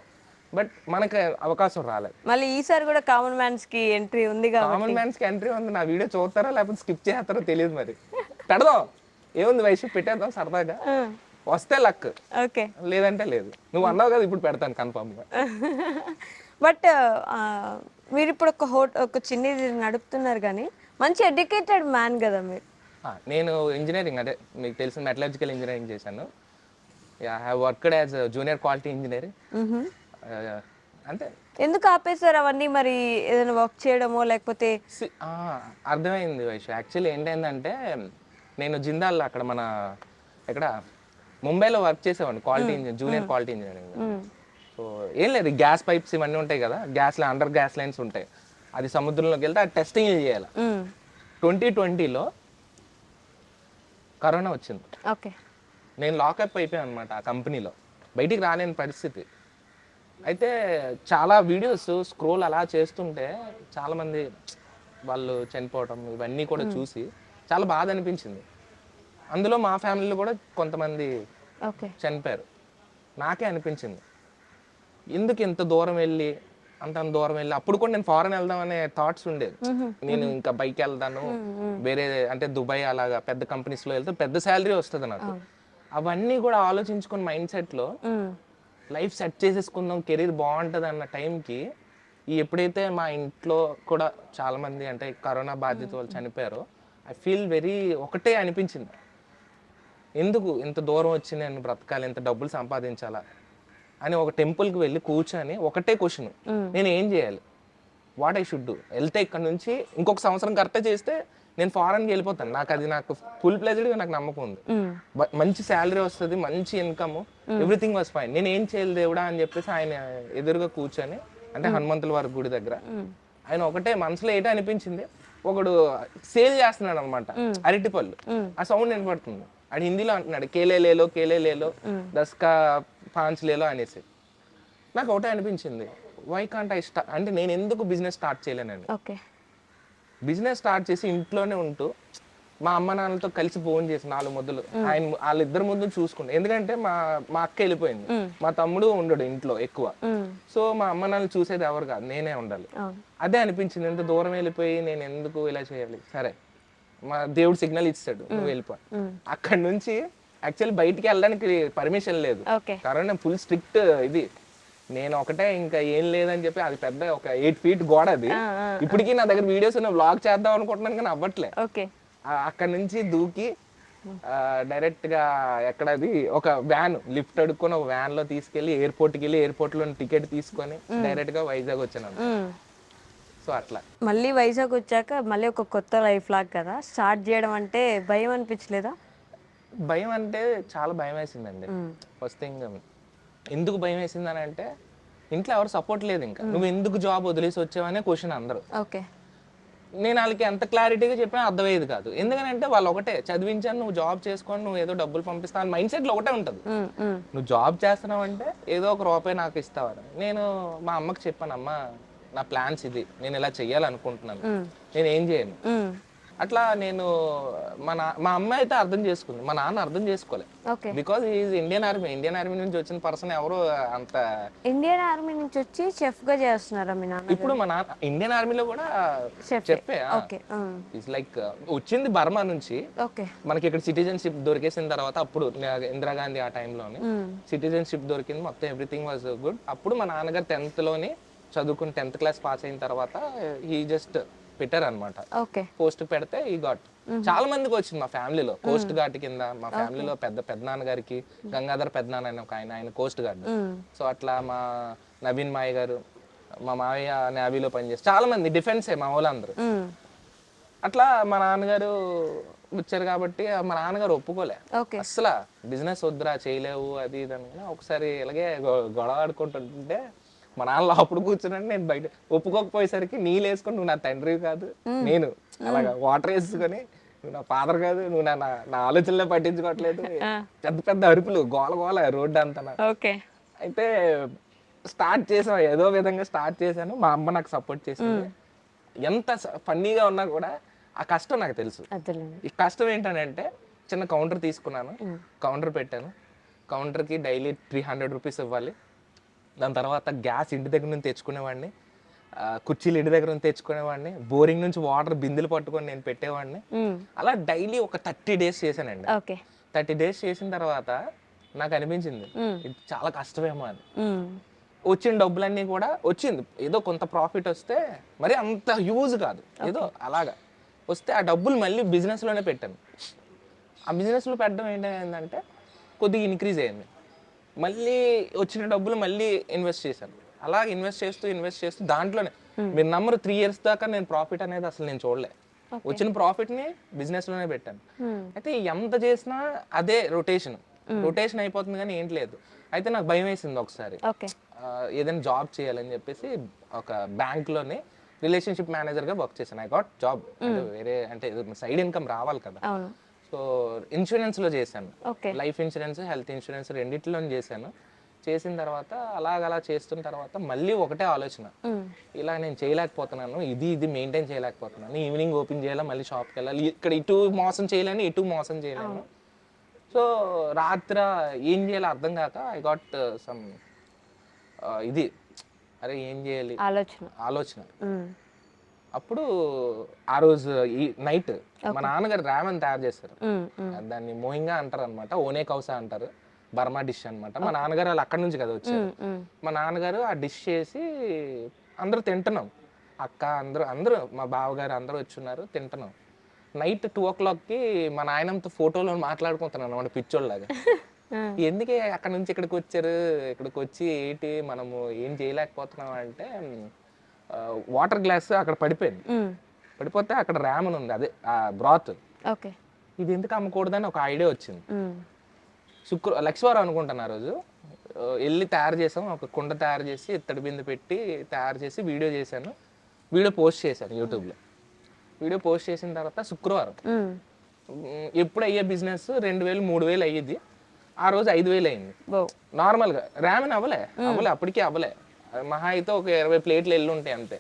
but మనకి అవకాశం రాలేదు. మళ్ళీ ఈసారి కూడా కామన్ మ్యాన్స్ కి ఎంట్రీ ఉంది కదా? కామన్ మ్యాన్స్ కి ఎంట్రీ ఉంది. నా వీడియో చూస్తారో లేకపోతే స్కిప్ చేస్తారో తెలియదు, మరి పెడదాం, ఏముంది వైషు, పెట్టేద్దాం సరదాగా, వస్తే లక్, ఓకే, లేదంటే లేదు. నువ్వు అన్నావు కదా, ఇప్పుడు పెడతాను కన్ఫర్మ్ గా. బట్ మీరు ఇప్పుడు ఒక చిన్నది నడుపుతున్నారు కానీ మంచి ఎడ్యుకేటెడ్ మ్యాన్ కదా మీరు. నేను ఇంజనీరింగ్, అదే మీకు తెలిసిన మెటలర్జికల్ ఇంజనీరింగ్ చేశాను. I have worked as junior quality engineer. అంతే. ఎందుకు ఆపేశారు అవన్నీ? మరి ఏదైనా వర్క్ చేయడమో లేకపోతే? అర్థమైంది వైషు. యాక్చువల్లీ ఏంటంటే నేను జిందాల్ అక్కడ మన ఎక్కడ ముంబైలో వర్క్ చేసేవాడిని quality engineer, junior quality engineering. So ఏం లేదు, గ్యాస్ పైప్స్ ఇవన్నీ ఉంటాయి కదా, అండర్ గ్యాస్ లైన్స్ ఉంటాయి, అది సముద్రంలోకి వెళ్తే అది టెస్టింగ్ చేయాలి. 2020లో కరోనా వచ్చింది. ఓకే. నేను లాకప్ అయిపోయాను అనమాట ఆ కంపెనీలో, బయటికి రాలేని పరిస్థితి. అయితే చాలా వీడియోస్ స్క్రోల్ అలా చేస్తుంటే చాలామంది వాళ్ళు చనిపోవటం ఇవన్నీ కూడా చూసి చాలా బాధ అనిపించింది. అందులో మా ఫ్యామిలీలో కూడా కొంతమంది చనిపోయారు. నాకే అనిపించింది, ఎందుకు ఇంత దూరం వెళ్ళి అంత దూరం వెళ్ళి, అప్పుడు కూడా నేను ఫారెన్ వెళ్దాం అనే థాట్స్ ఉండేది. నేను ఇంకా బైక్ వెళ్తాను, వేరే అంటే దుబాయ్ అలాగా పెద్ద కంపెనీస్లో వెళ్తే పెద్ద శాలరీ వస్తుంది నాకు. అవన్నీ కూడా ఆలోచించుకుని మైండ్ సెట్లో లైఫ్ సెట్ చేసేసుకుందాం, కెరీర్ బాగుంటుంది అన్న టైంకి ఎప్పుడైతే మా ఇంట్లో కూడా చాలామంది అంటే కరోనా బాధిత వాళ్ళు చనిపోయారో, ఐ ఫీల్ వెరీ ఒకటే అనిపించింది, ఎందుకు ఇంత దూరం వచ్చి నేను బ్రతకాలి, ఇంత డబ్బులు సంపాదించాలా అని ఒక టెంపుల్కి వెళ్ళి కూర్చొని ఒకటే క్వశ్చన్, నేను ఏం చేయాలి, వాట్ ఐ షుడ్ డూ. వెళ్తే ఇక్కడ నుంచి ఇంకొక సంవత్సరం కరెక్ట్గా చేస్తే నేను ఫారెన్కి వెళ్ళిపోతాను, నాకు ఫుల్ ప్లెజర్గా నాకు నమ్మకం ఉంది, మంచి శాలరీ వస్తుంది, మంచి ఇన్కమ్, ఎవ్రీథింగ్ వాజ్ ఫైన్. నేను ఏం చేయాలి దేవుడా అని చెప్పేసి ఆయన ఎదురుగా కూర్చొని, అంటే హనుమంతుల వారి గుడి దగ్గర ఆయన ఒకటే మనసులో ఏంటో అనిపించింది, ఒకడు సేల్ చేస్తున్నాడు అనమాట అరటిపళ్ళు, ఆ సౌండ్ వినపడుతుంది, అది హిందీలో అంటున్నాడు, కేలే లేలో 10 का 5 లేలో అనేసి. నాకు ఒకటే అనిపించింది, వై కాంట్ ఐ స్టార్ట్, అంటే నేను ఎందుకు బిజినెస్ స్టార్ట్ చేయలేనండి. బిజినెస్ స్టార్ట్ చేసి ఇంట్లోనే ఉంటూ మా అమ్మ నాన్నలతో కలిసి ఫోన్ చేసి 4 ముద్దలు ఆయన వాళ్ళిద్దరు ముందు చూసుకుంటా. ఎందుకంటే మా అక్క వెళ్ళిపోయింది, మా తమ్ముడు ఉండడు ఇంట్లో ఎక్కువ, సో మా అమ్మ నాన్నలు చూసేది ఎవరు కాదు, నేనే ఉండాలి. అదే అనిపించింది, ఎంత దూరం వెళ్ళిపోయి నేను ఎందుకు ఇలా చేయాలి. సరే మా దేవుడు సిగ్నల్ ఇస్తాడు, నువ్వు వెళ్ళిపో. అక్కడ నుంచి యాక్చువల్లీ బయటికి వెళ్ళడానికి పర్మిషన్ లేదు, కరోనా ఫుల్ స్ట్రిక్ట్ ఇది. నేను ఒకటే ఇంకా ఏం లేదని చెప్పి, అది పెద్ద ఒక 8 feet గోడ అది, ఇప్పటికీ నా దగ్గర వీడియోస్ వ్లాగ్ చేద్దాం అనుకుంటున్నాను కానీ అవ్వట్లే. అక్కడ నుంచి దూకి డైరెక్ట్ గా ఎక్కడది ఒక వ్యాన్ లిఫ్ట్ అడుక్కొని ఒక వ్యాన్ లో తీసుకెళ్లి ఎయిర్పోర్ట్కి వెళ్ళి ఎయిర్పోర్ట్ లో టికెట్ తీసుకొని డైరెక్ట్ గా వైజాగ్ వచ్చాను. సో అట్లా మళ్ళీ వైజాగ్ వచ్చాక మళ్ళీ ఒక కొత్త లైఫ్ లాగా కదా స్టార్ట్ చేయడం అంటే భయం అనిపించలేదా? భయం అంటే చాలా భయం వేసిందండి. ఫస్ట్ థింగ్ ఎందుకు భయం వేసింది అని అంటే ఇంట్లో ఎవరు సపోర్ట్ లేదు. ఇంకా నువ్వు ఎందుకు జాబ్ వదిలేసి వచ్చావనే క్వశ్చన్ అందరూ. ఓకే. నేను వాళ్ళకి ఎంత క్లారిటీగా చెప్పినా అర్థమయ్యేది కాదు. ఎందుకంటే వాళ్ళు ఒకటే చదివించాను, నువ్వు జాబ్ చేసుకొని నువ్వు ఏదో డబ్బులు పంపిస్తావు మైండ్ సెట్లో ఒకటే ఉంటుంది. నువ్వు జాబ్ చేస్తున్నావు అంటే ఏదో ఒక రూపాయి నాకు ఇస్తావని. నేను మా అమ్మకి చెప్పాను, అమ్మ నా ప్లాన్స్ ఇది, నేను ఇలా చెయ్యాలనుకుంటున్నాను, నేను ఏం చేయను. అట్లా నేను మా అమ్మ అయితే అర్థం చేసుకుంది, మా నాన్న అర్థం చేసుకోలే. బికాజ్ ఈజ్ ఇండియన్ ఆర్మీ నుంచి వచ్చిన పర్సన్ ఎవరు అంత. ఇండియన్ ఆర్మీ నుంచి వచ్చి చెఫ్ గా చేస్తున్నారా మీ నాన్న? ఇప్పుడు మా నాన్న ఇండియన్ ఆర్మీలో కూడా చెప్పే లైక్ వచ్చింది బర్మా నుంచి. మనకి ఇక్కడ సిటిజన్షిప్ దొరికేసిన తర్వాత అప్పుడు ఇందిరాగాంధీ ఆ టైంలోని సిటిజన్షిప్ దొరికింది, మొత్తం ఎవ్రీథింగ్ వాజ్ గుడ్. అప్పుడు మా నాన్నగారు 10th లోని చదువుకుని 10th క్లాస్ పాస్ అయిన తర్వాత ఈ జస్ట్ పెట్టారు అనమాట. పోస్ట్ పెడితే ఈ ఘాట్ చాలా మందికి వచ్చింది మా ఫ్యామిలీలో. కోస్ట్ గార్డ్ కింద మా ఫ్యామిలీలో పెద్దనాన్న గారికి గంగాధర్ పెద్దనాన్న అని ఒక ఆయన కోస్ట్ గార్డ్. సో అట్లా మా నవీన్ మాయ గారు, మా మావయ్య నేవీలో పనిచేస్తారు, చాలా మంది డిఫెన్సే మా వాళ్ళందరూ. అట్లా మా నాన్నగారు వచ్చారు కాబట్టి మా నాన్నగారు ఒప్పుకోలే అసలు, బిజినెస్ వద్దురా చేయలేవు అది ఇది అని. ఒకసారి ఇలాగే గొడవ ఆడుకుంటుంటే మా నాన్న అప్పుడు కూర్చున్నాను, నేను బయట ఒప్పుకోకపోయేసరికి నీళ్ళు వేసుకొని నువ్వు నా తండ్రి కాదు, నేను అలాగా వాటర్ వేసుకొని నువ్వు నా ఫాదర్ కాదు, నువ్వు నా ఆలోచనలో పట్టించుకోవట్లేదు, పెద్ద పెద్ద అరుపులు, గోల రోడ్డు అంతా. అయితే స్టార్ట్ చేసాను, ఏదో విధంగా స్టార్ట్ చేశాను. మా అమ్మ నాకు సపోర్ట్ చేసింది. ఎంత ఫన్నీగా ఉన్నా కూడా ఆ కష్టం నాకు తెలుసు. ఈ కష్టం ఏంటంటే చిన్న కౌంటర్ తీసుకున్నాను, కౌంటర్ పెట్టాను. కౌంటర్కి డైలీ 300 రూపీస్ ఇవ్వాలి. దాని తర్వాత గ్యాస్ ఇంటి దగ్గర నుంచి తెచ్చుకునేవాడిని, కుర్చీలు ఇంటి దగ్గర నుంచి తెచ్చుకునేవాడిని, బోరింగ్ నుంచి వాటర్ బిందెలు పట్టుకొని నేను పెట్టేవాడిని. అలా డైలీ ఒక 30 days చేశానండి. 30 days చేసిన తర్వాత నాకు అనిపించింది ఇది చాలా కష్టమేమో అని. వచ్చిన డబ్బులన్నీ కూడా వచ్చింది, ఏదో కొంత ప్రాఫిట్ వస్తే మరి అంత హ్యూజ్ కాదు, ఏదో అలాగా వస్తే ఆ డబ్బులు మళ్ళీ బిజినెస్లోనే పెట్టాను. ఆ బిజినెస్లో పెట్టడం ఏంటంటే కొద్దిగా ఇంక్రీజ్ అయ్యింది. మళ్ళీ వచ్చిన డబ్బులు మళ్ళీ ఇన్వెస్ట్ చేశాను. అలా ఇన్వెస్ట్ చేస్తూ దాంట్లోనే మీరు నమ్మరు 3 years దాకా నేను ప్రాఫిట్ అనేది అసలు నేను చూడలే. వచ్చిన ప్రాఫిట్ని బిజినెస్లోనే పెట్టాను. అయితే ఎంత చేసినా అదే రొటేషన్ అయిపోతుంది కానీ ఏంటి లేదు. అయితే నాకు భయం వేసింది ఒకసారి, ఏదైనా జాబ్ చేయాలని చెప్పేసి ఒక బ్యాంక్లోనే రిలేషన్షిప్ మేనేజర్గా వర్క్ చేశాను. ఐ గాట్ జాబ్, వేరే అంటే సైడ్ ఇన్కమ్ రావాలి కదా. సో ఇన్సూరెన్స్లో చేశాను, లైఫ్ ఇన్సూరెన్స్, హెల్త్ ఇన్సూరెన్స్ రెండిట్లో చేశాను. చేసిన తర్వాత అలా చేస్తున్న తర్వాత మళ్ళీ ఒకటే ఆలోచన, ఇలా నేను చేయలేకపోతున్నాను, ఇది మెయింటైన్ చేయలేకపోతున్నాను. ఈవినింగ్ ఓపెన్ చేయాలా, మళ్ళీ షాప్కి వెళ్ళాలి, ఇక్కడ ఇటు మోసం చేయలేను. సో రాత్రి ఏం చేయాలో అర్థం కాక ఐ గాట్ సమ్ ఇది, అరే ఏం చేయాలి ఆలోచన. అప్పుడు ఆ రోజు ఈ నైట్ మా నాన్నగారు రామన్ తయారు చేస్తారు, దాన్ని మోహింగా అంటారు అనమాట, ఓనే కౌసా అంటారు, బర్మా డిష్ అనమాట. మా నాన్నగారు వాళ్ళు అక్కడి నుంచి కదా వచ్చారు. మా నాన్నగారు ఆ డిష్ చేసి అందరూ తింటున్నాం, అక్క అందరూ మా బావగారు అందరూ వచ్చున్నారు, తింటున్నాం. నైట్ 2 o'clockకి మా నాయనంతో ఫోటోలో మాట్లాడుకుంటున్నాను అనమాట పిచ్చోళ్ళలాగా. ఎందుకే అక్కడ నుంచి ఇక్కడికి వచ్చారు, ఇక్కడికి వచ్చి ఏంటి మనము ఏం చేయలేకపోతున్నాం అంటే వాటర్ గ్లాస్ అక్కడ పడిపోతే అక్కడ ర్యామన్ ఉంది, అదే బ్రాత్, ఇది ఎందుకు అమ్మకూడదని ఒక ఐడియా వచ్చింది. లక్ష్మీవారం అనుకుంటాను ఆ రోజు వెళ్ళి తయారు చేసాం, ఒక కుండ తయారు చేసి ఇత్తడి బిందె పెట్టి తయారు చేసి వీడియో చేశాను, వీడియో పోస్ట్ చేశాను యూట్యూబ్లో. వీడియో పోస్ట్ చేసిన తర్వాత శుక్రవారం ఎప్పుడు అయ్యే బిజినెస్ 2000 3000 అయ్యేది, ఆ రోజు 5000 అయింది నార్మల్గా. ర్యామన్ అవ్వలే అప్పటికీ అవ్వలే, మహా అయితే ఒక 20 ప్లేట్లు వెళ్ళి ఉంటాయి అంతే.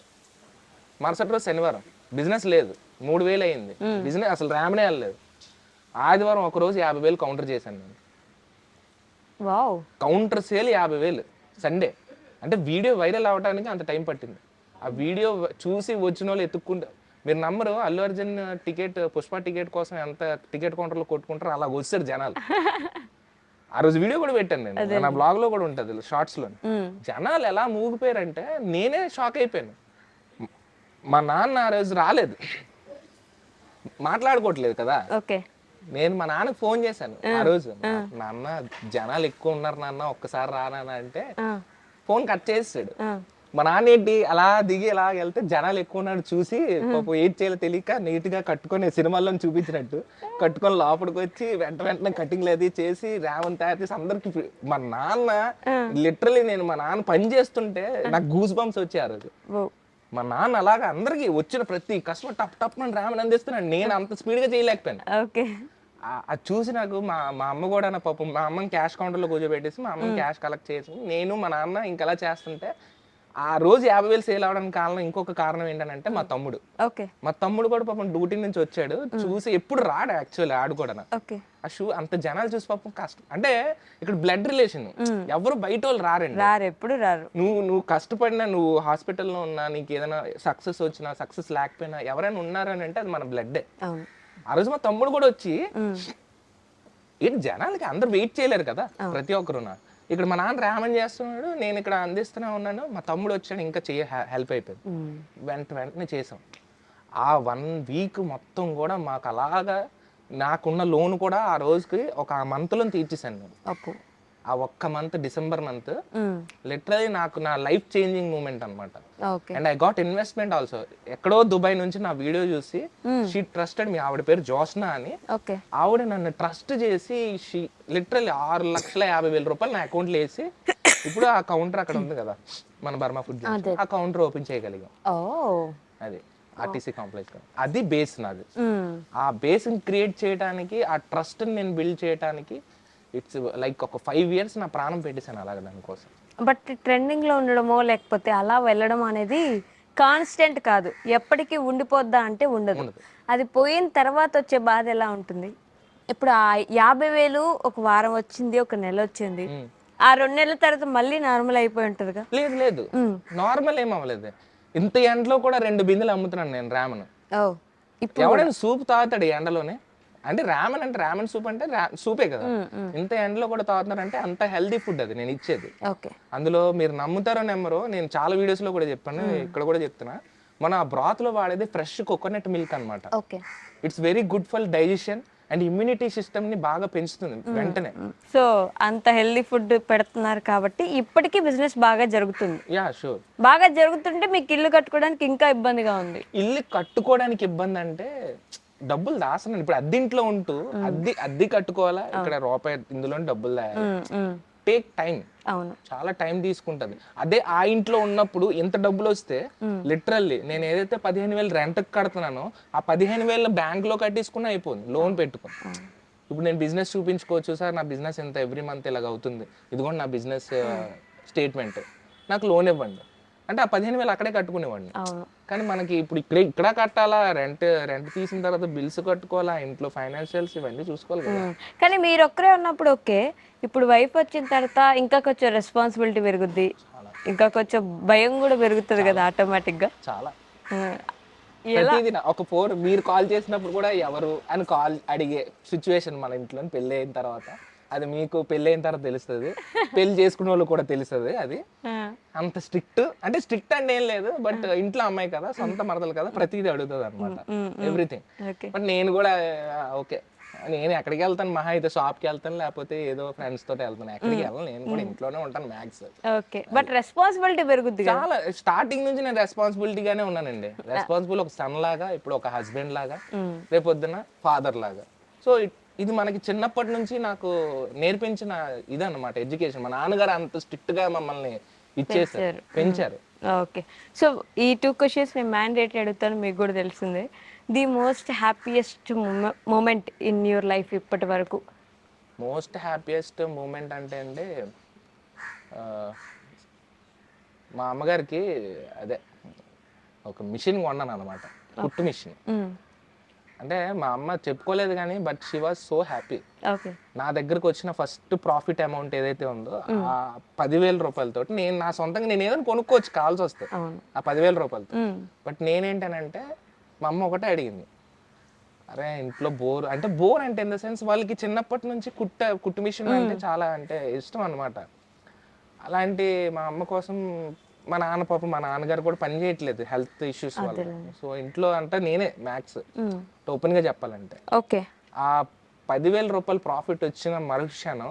మరుసటి రోజు శనివారం బిజినెస్ లేదు, 3000 అయింది బిజినెస్, అసలు ర్యామనే వెళ్ళలేదు. ఆదివారం ఒక రోజు 50,000 కౌంటర్ చేశాను నేను. Counter sale 50,000 Sunday. అంటే వీడియో వైరల్ అవ్వడానికి అంత టైం పట్టింది. ఆ వీడియో చూసి వచ్చిన వాళ్ళు ఎత్తుక్కుంటే మీరు నమ్మరు, అల్లు అర్జున్ టికెట్ పుష్ప టికెట్ కోసం ఎంత టికెట్ కౌంటర్లో కొట్టుకుంటారో అలా వచ్చారు జనాలు. ఆ రోజు వీడియో కూడా పెట్టాను నేను, నా బ్లాగ్ లో కూడా ఉంటుంది షార్ట్స్ లో. జనాలు ఎలా మూగిపోయారంటే నేనే షాక్ అయిపోయాను. మా నాన్న ఆ రోజు రాలేదు, మాట్లాడుకోవట్లేదు కదా. నేను మా నాన్నకు ఫోన్ చేశాను ఆ రోజు, నాన్న జనాలు ఎక్కువ ఉన్నారు నాన్న ఒక్కసారి రానా అంటే ఫోన్ కట్ చేసాడు. మా నాన్న ఏంటి అలా దిగి అలా వెళ్తే జనాలు ఎక్కువ ఉన్నాడు చూసి పాపం ఏం చేయాలో తెలియక నీట్ గా కట్టుకొని సినిమాల్లో చూపించినట్టు కట్టుకొని లోపలికి వచ్చి వెంటనే కటింగ్ అది చేసి ర్యామ్ తయారు చేసి అందరికి మా నాన్న లిటరలీ నేను మా నాన్న పని చేస్తుంటే నాకు గూస్ బంప్స్ వచ్చాయి ఆ రోజు. మా నాన్న అలాగా అందరికి వచ్చిన ప్రతి కస్టమర్ టప్ టప్ అని ర్యామ్ అందిస్తున్నాడు, నేను అంత స్పీడ్ గా చేయలేకపోయాను. అది చూసి నాకు మా అమ్మ కూడా నా పాపం మా అమ్మని క్యాష్ కౌంటర్లో కూర్చోబెట్టేసి మా అమ్మని క్యాష్ కలెక్ట్ చేసి నేను మా నాన్న ఇంకలా చేస్తుంటే ఆ రోజు 50,000 సేల్ అవడానికి కారణం ఇంకొక కారణం ఏంటంటే మా తమ్ముడు కూడా పాపం డ్యూటీ నుంచి వచ్చాడు చూసి, ఎప్పుడు రాడు యాక్చువల్లీ ఆడు కూడా ఆ షూ అంత జనాలు చూసి పాపం కష్టం అంటే ఇక్కడ బ్లడ్ రిలేషన్ ఎవరు బయట వాళ్ళు రారండి, ఎప్పుడు రారు. నువ్వు కష్టపడినా నువ్వు హాస్పిటల్లో ఉన్నా నీకు ఏదైనా సక్సెస్ వచ్చినా సక్సెస్ లేకపోయినా ఎవరైనా ఉన్నారని అంటే అది మన బ్లడ్డే. ఆ రోజు మా తమ్ముడు కూడా వచ్చి ఏంటి జనాలకి అందరు వెయిట్ చేయలేరు కదా ప్రతి ఒక్కరున్నా, ఇక్కడ మా నాన్న రామన్ చేస్తున్నాడు నేను ఇక్కడ అందిస్తూనే ఉన్నాను, మా తమ్ముడు వచ్చాడు ఇంకా హెల్ప్ అయిపోయింది. వెంటనే చేసాం. ఆ 1 వీక్ మొత్తం కూడా మాకు అలాగా నాకున్న లోన్ కూడా ఆ రోజుకి ఒక మంత్లో తీర్చేసాను నేను. ఆ ఒక్క మంత్ డిసెంబర్ మంత్ లిటరలీ నాకు నా లైఫ్ చేంజింగ్ మూమెంట్ అనమాట. And I got investment also. ఎక్కడో దుబాయ్ నుంచి నా వీడియో చూసి షీ ట్రస్టెడ్ మీ, ఆవిడ పేరు జోష్నా అని, ఆవిడ నన్ను ట్రస్ట్ చేసి షీ లిటరలీ 6,50,000 రూపాయలు నా అకౌంట్ లో వేసి ఇప్పుడు ఆ కౌంటర్ అక్కడ ఉంది కదా మన బర్మా ఫుడ్, ఆ కౌంటర్ ఓపెన్ చేయగలిగాం. అది ఆర్టీసీ కాంప్లెక్స్. అది బేస్ నాది. ఆ బేస్ క్రియేట్ చేయడానికి, ఆ ట్రస్ట్ నేను బిల్డ్ చేయడానికి ఇట్స్ లైక్ ఒక 5 years నా ప్రాణం పెట్టేశాను అలాగే దానికోసం. బట్ ట్రెండింగ్ లో ఉండడమో లేకపోతే అలా వెళ్ళడం అనేది కాన్స్టెంట్ కాదు, ఎప్పటికీ ఉండిపోద్దా అంటే ఉండదు. అది పోయిన తర్వాత వచ్చే బాధ ఎలా ఉంటుంది? ఇప్పుడు ఆ 50,000 ఒక వారం వచ్చింది, ఒక నెల వచ్చింది, ఆ 2 నెలల తర్వాత మళ్ళీ నార్మల్ అయిపోయి ఉంటుందిగా? లేదు నార్మల్ ఏం అవ్వలేదు. ఇంత ఎండలో కూడా 2 బిందెలు అమ్ముతున్నాను నేను రామన్. ఎవడైనా సూప్ తాగుతాడు ఎండలోనే? అంటే రామన్ సూప్ అంటే సూపే కదా. ఇంత ఎండలో కూడా తాగుతున్నారంటే అంత హెల్దీ ఫుడ్ అది నేను ఇచ్చేది. అందులో మీరు నమ్ముతారో నమ్మరో, నేను చాలా వీడియోస్ లో కూడా చెప్పాను, ఇక్కడ కూడా చెప్తున్నా, మన బ్రాత్ లో వాడేది ఫ్రెష్ కోకోనట్ మిల్క్ అనమాట. It's very good for digestion and immunity system ని బాగా పెంచుతుంది వెంటనే. సో అంత హెల్దీ ఫుడ్ పెడుతున్నారు కాబట్టి ఇప్పటికీ బిజినెస్ బాగా జరుగుతుంది. Yeah sure. బాగా జరుగుతుంటే మీకు ఇల్లు కట్టుకోవడానికి ఇంకా ఇబ్బందిగా ఉంది. ఇల్లు కట్టుకోవడానికి ఇబ్బంది అంటే డబ్బులు దాస్తున్నాను. ఇప్పుడు అద్దెంట్లో ఉంటూ అద్దె కట్టుకోవాలా, ఇక్కడ రూపాయి ఇందులో డబ్బులు టేక్ టైం, చాలా టైం తీసుకుంటది. అదే ఆ ఇంట్లో ఉన్నప్పుడు ఎంత డబ్బులు వస్తే లిటరల్లీ నేను ఏదైతే 15,000 రెంట్ కడుతున్నానో ఆ 15,000 బ్యాంక్ లో కట్టేసుకుని అయిపోయింది లోన్ పెట్టుకుని. ఇప్పుడు నేను బిజినెస్ చూపించుకోవచ్చు, సార్ నా బిజినెస్ ఎంత ఎవ్రీ మంత్ ఇలాగ అవుతుంది, ఇదిగోండి నా బిజినెస్ స్టేట్మెంట్, నాకు లోన్ ఇవ్వండి అంటే ఆ 15,000 అక్కడే కట్టుకునేవాడిని. కానీ మనకి ఇప్పుడు ఇక్కడ కట్టాలా, రెంట్ తీసిన తర్వాత బిల్స్ కట్టుకోవాలా, ఇంట్లో ఫైనాన్షియల్స్ ఇవన్నీ చూసుకోవాలి కదా. కానీ మీరు ఒక్కరే ఉన్నప్పుడు ఓకే, ఇప్పుడు వైఫ్ వచ్చిన తర్వాత ఇంకా కొంచెం రెస్పాన్సిబిలిటీ పెరుగుద్ది, ఇంకా కొంచెం భయం కూడా పెరుగుతుంది కదా ఆటోమేటిక్ గా. చాలా ప్రతిదీ ఒక మీరు కాల్ చేసినప్పుడు కూడా ఎవరు అని కాల్ అడిగే సిచ్యువేషన్ మన ఇంట్లో పెళ్ళి అయిన తర్వాత. అది మీకు పెళ్ళి అయిన తర్వాత తెలుస్తుంది, పెళ్లి చేసుకునే వాళ్ళు కూడా తెలుస్తుంది. అది అంత స్ట్రిక్ట్ అంటే ఏం లేదు, బట్ ఇంట్లో అమ్మాయి కదా, సొంత మరదలు కదా, ప్రతిదీ అడుగుతుంది అనమాట, ఎవ్రీథింగ్. బట్ నేను కూడా ఓకే, నేను ఎక్కడికి వెళ్తాను, మహా అయితే షాప్ కి వెళ్తాను, లేకపోతే ఏదో ఫ్రెండ్స్ తోటి వెళ్తాను, ఎక్కడికి వెళ్ళను, నేను కూడా ఇంట్లోనే ఉంటాను మ్యాక్స్. బట్ రెస్పాన్సిబిలిటీ పెరుగుద్ది. చాలా స్టార్టింగ్ నుంచి నేను రెస్పాన్సిబిలిటీగానే ఉన్నానండి. రెస్పాన్సిబుల్ ఒక సన్ లాగా, ఇప్పుడు ఒక హస్బెండ్ లాగా, రేపొద్దున ఫాదర్ లాగా. సో ఇది మనకి చిన్నప్పటి నుంచి నాకు నేర్పించిన ఇదన్నమాట ఎడ్యుకేషన్. మా నాన్నగారు అంత స్ట్రిక్ట్ గా మమ్మల్ని ఇచ్చేసారు, పెంచారు. ఓకే, సో ఈ 2 questions నేను మ్యాండేటరీ అడుగుతాను, మీకు కూడా తెలిసిందే. The most happiest moment in your life ఇప్పటి వరకు? మోస్ట్ హ్యాపీయెస్ట్ మూమెంట్ అంటే అండి, మా అమ్మగారికి అదే ఒక మిషన్ కొన్నాను అనమాట, కుట్టు మిషన్. అంటే మా అమ్మ చెప్పుకోలేదు కానీ but she was so happy. నా దగ్గరకు వచ్చిన ఫస్ట్ ప్రాఫిట్ అమౌంట్ ఏదైతే ఉందో ఆ 10,000 రూపాయలతో నేను నా సొంతంగా నేను ఏదైనా కొనుక్కోవచ్చు కావాల్సి వస్తే ఆ 10,000 రూపాయలతో. బట్ నేనేంటనంటే మా అమ్మ ఒకటే అడిగింది, అరే ఇంట్లో బోర్ అంటే ఇన్ ద సెన్స్ వాళ్ళకి చిన్నప్పటి నుంచి కుట్టు మిషన్ అంటే చాలా అంటే ఇష్టం అనమాట. అలాంటి మా అమ్మ కోసం మా నాన్నగారు కూడా పని చేయట్లేదు హెల్త్ ఇష్యూస్ వల్ల. సో ఇంట్లో అంటే నేనే మ్యాక్స్ ఓపెన్ గా చెప్పాలంటే. ఓకే, ఆ 10,000 రూపాయలు ప్రాఫిట్ వచ్చిన మరుక్షణం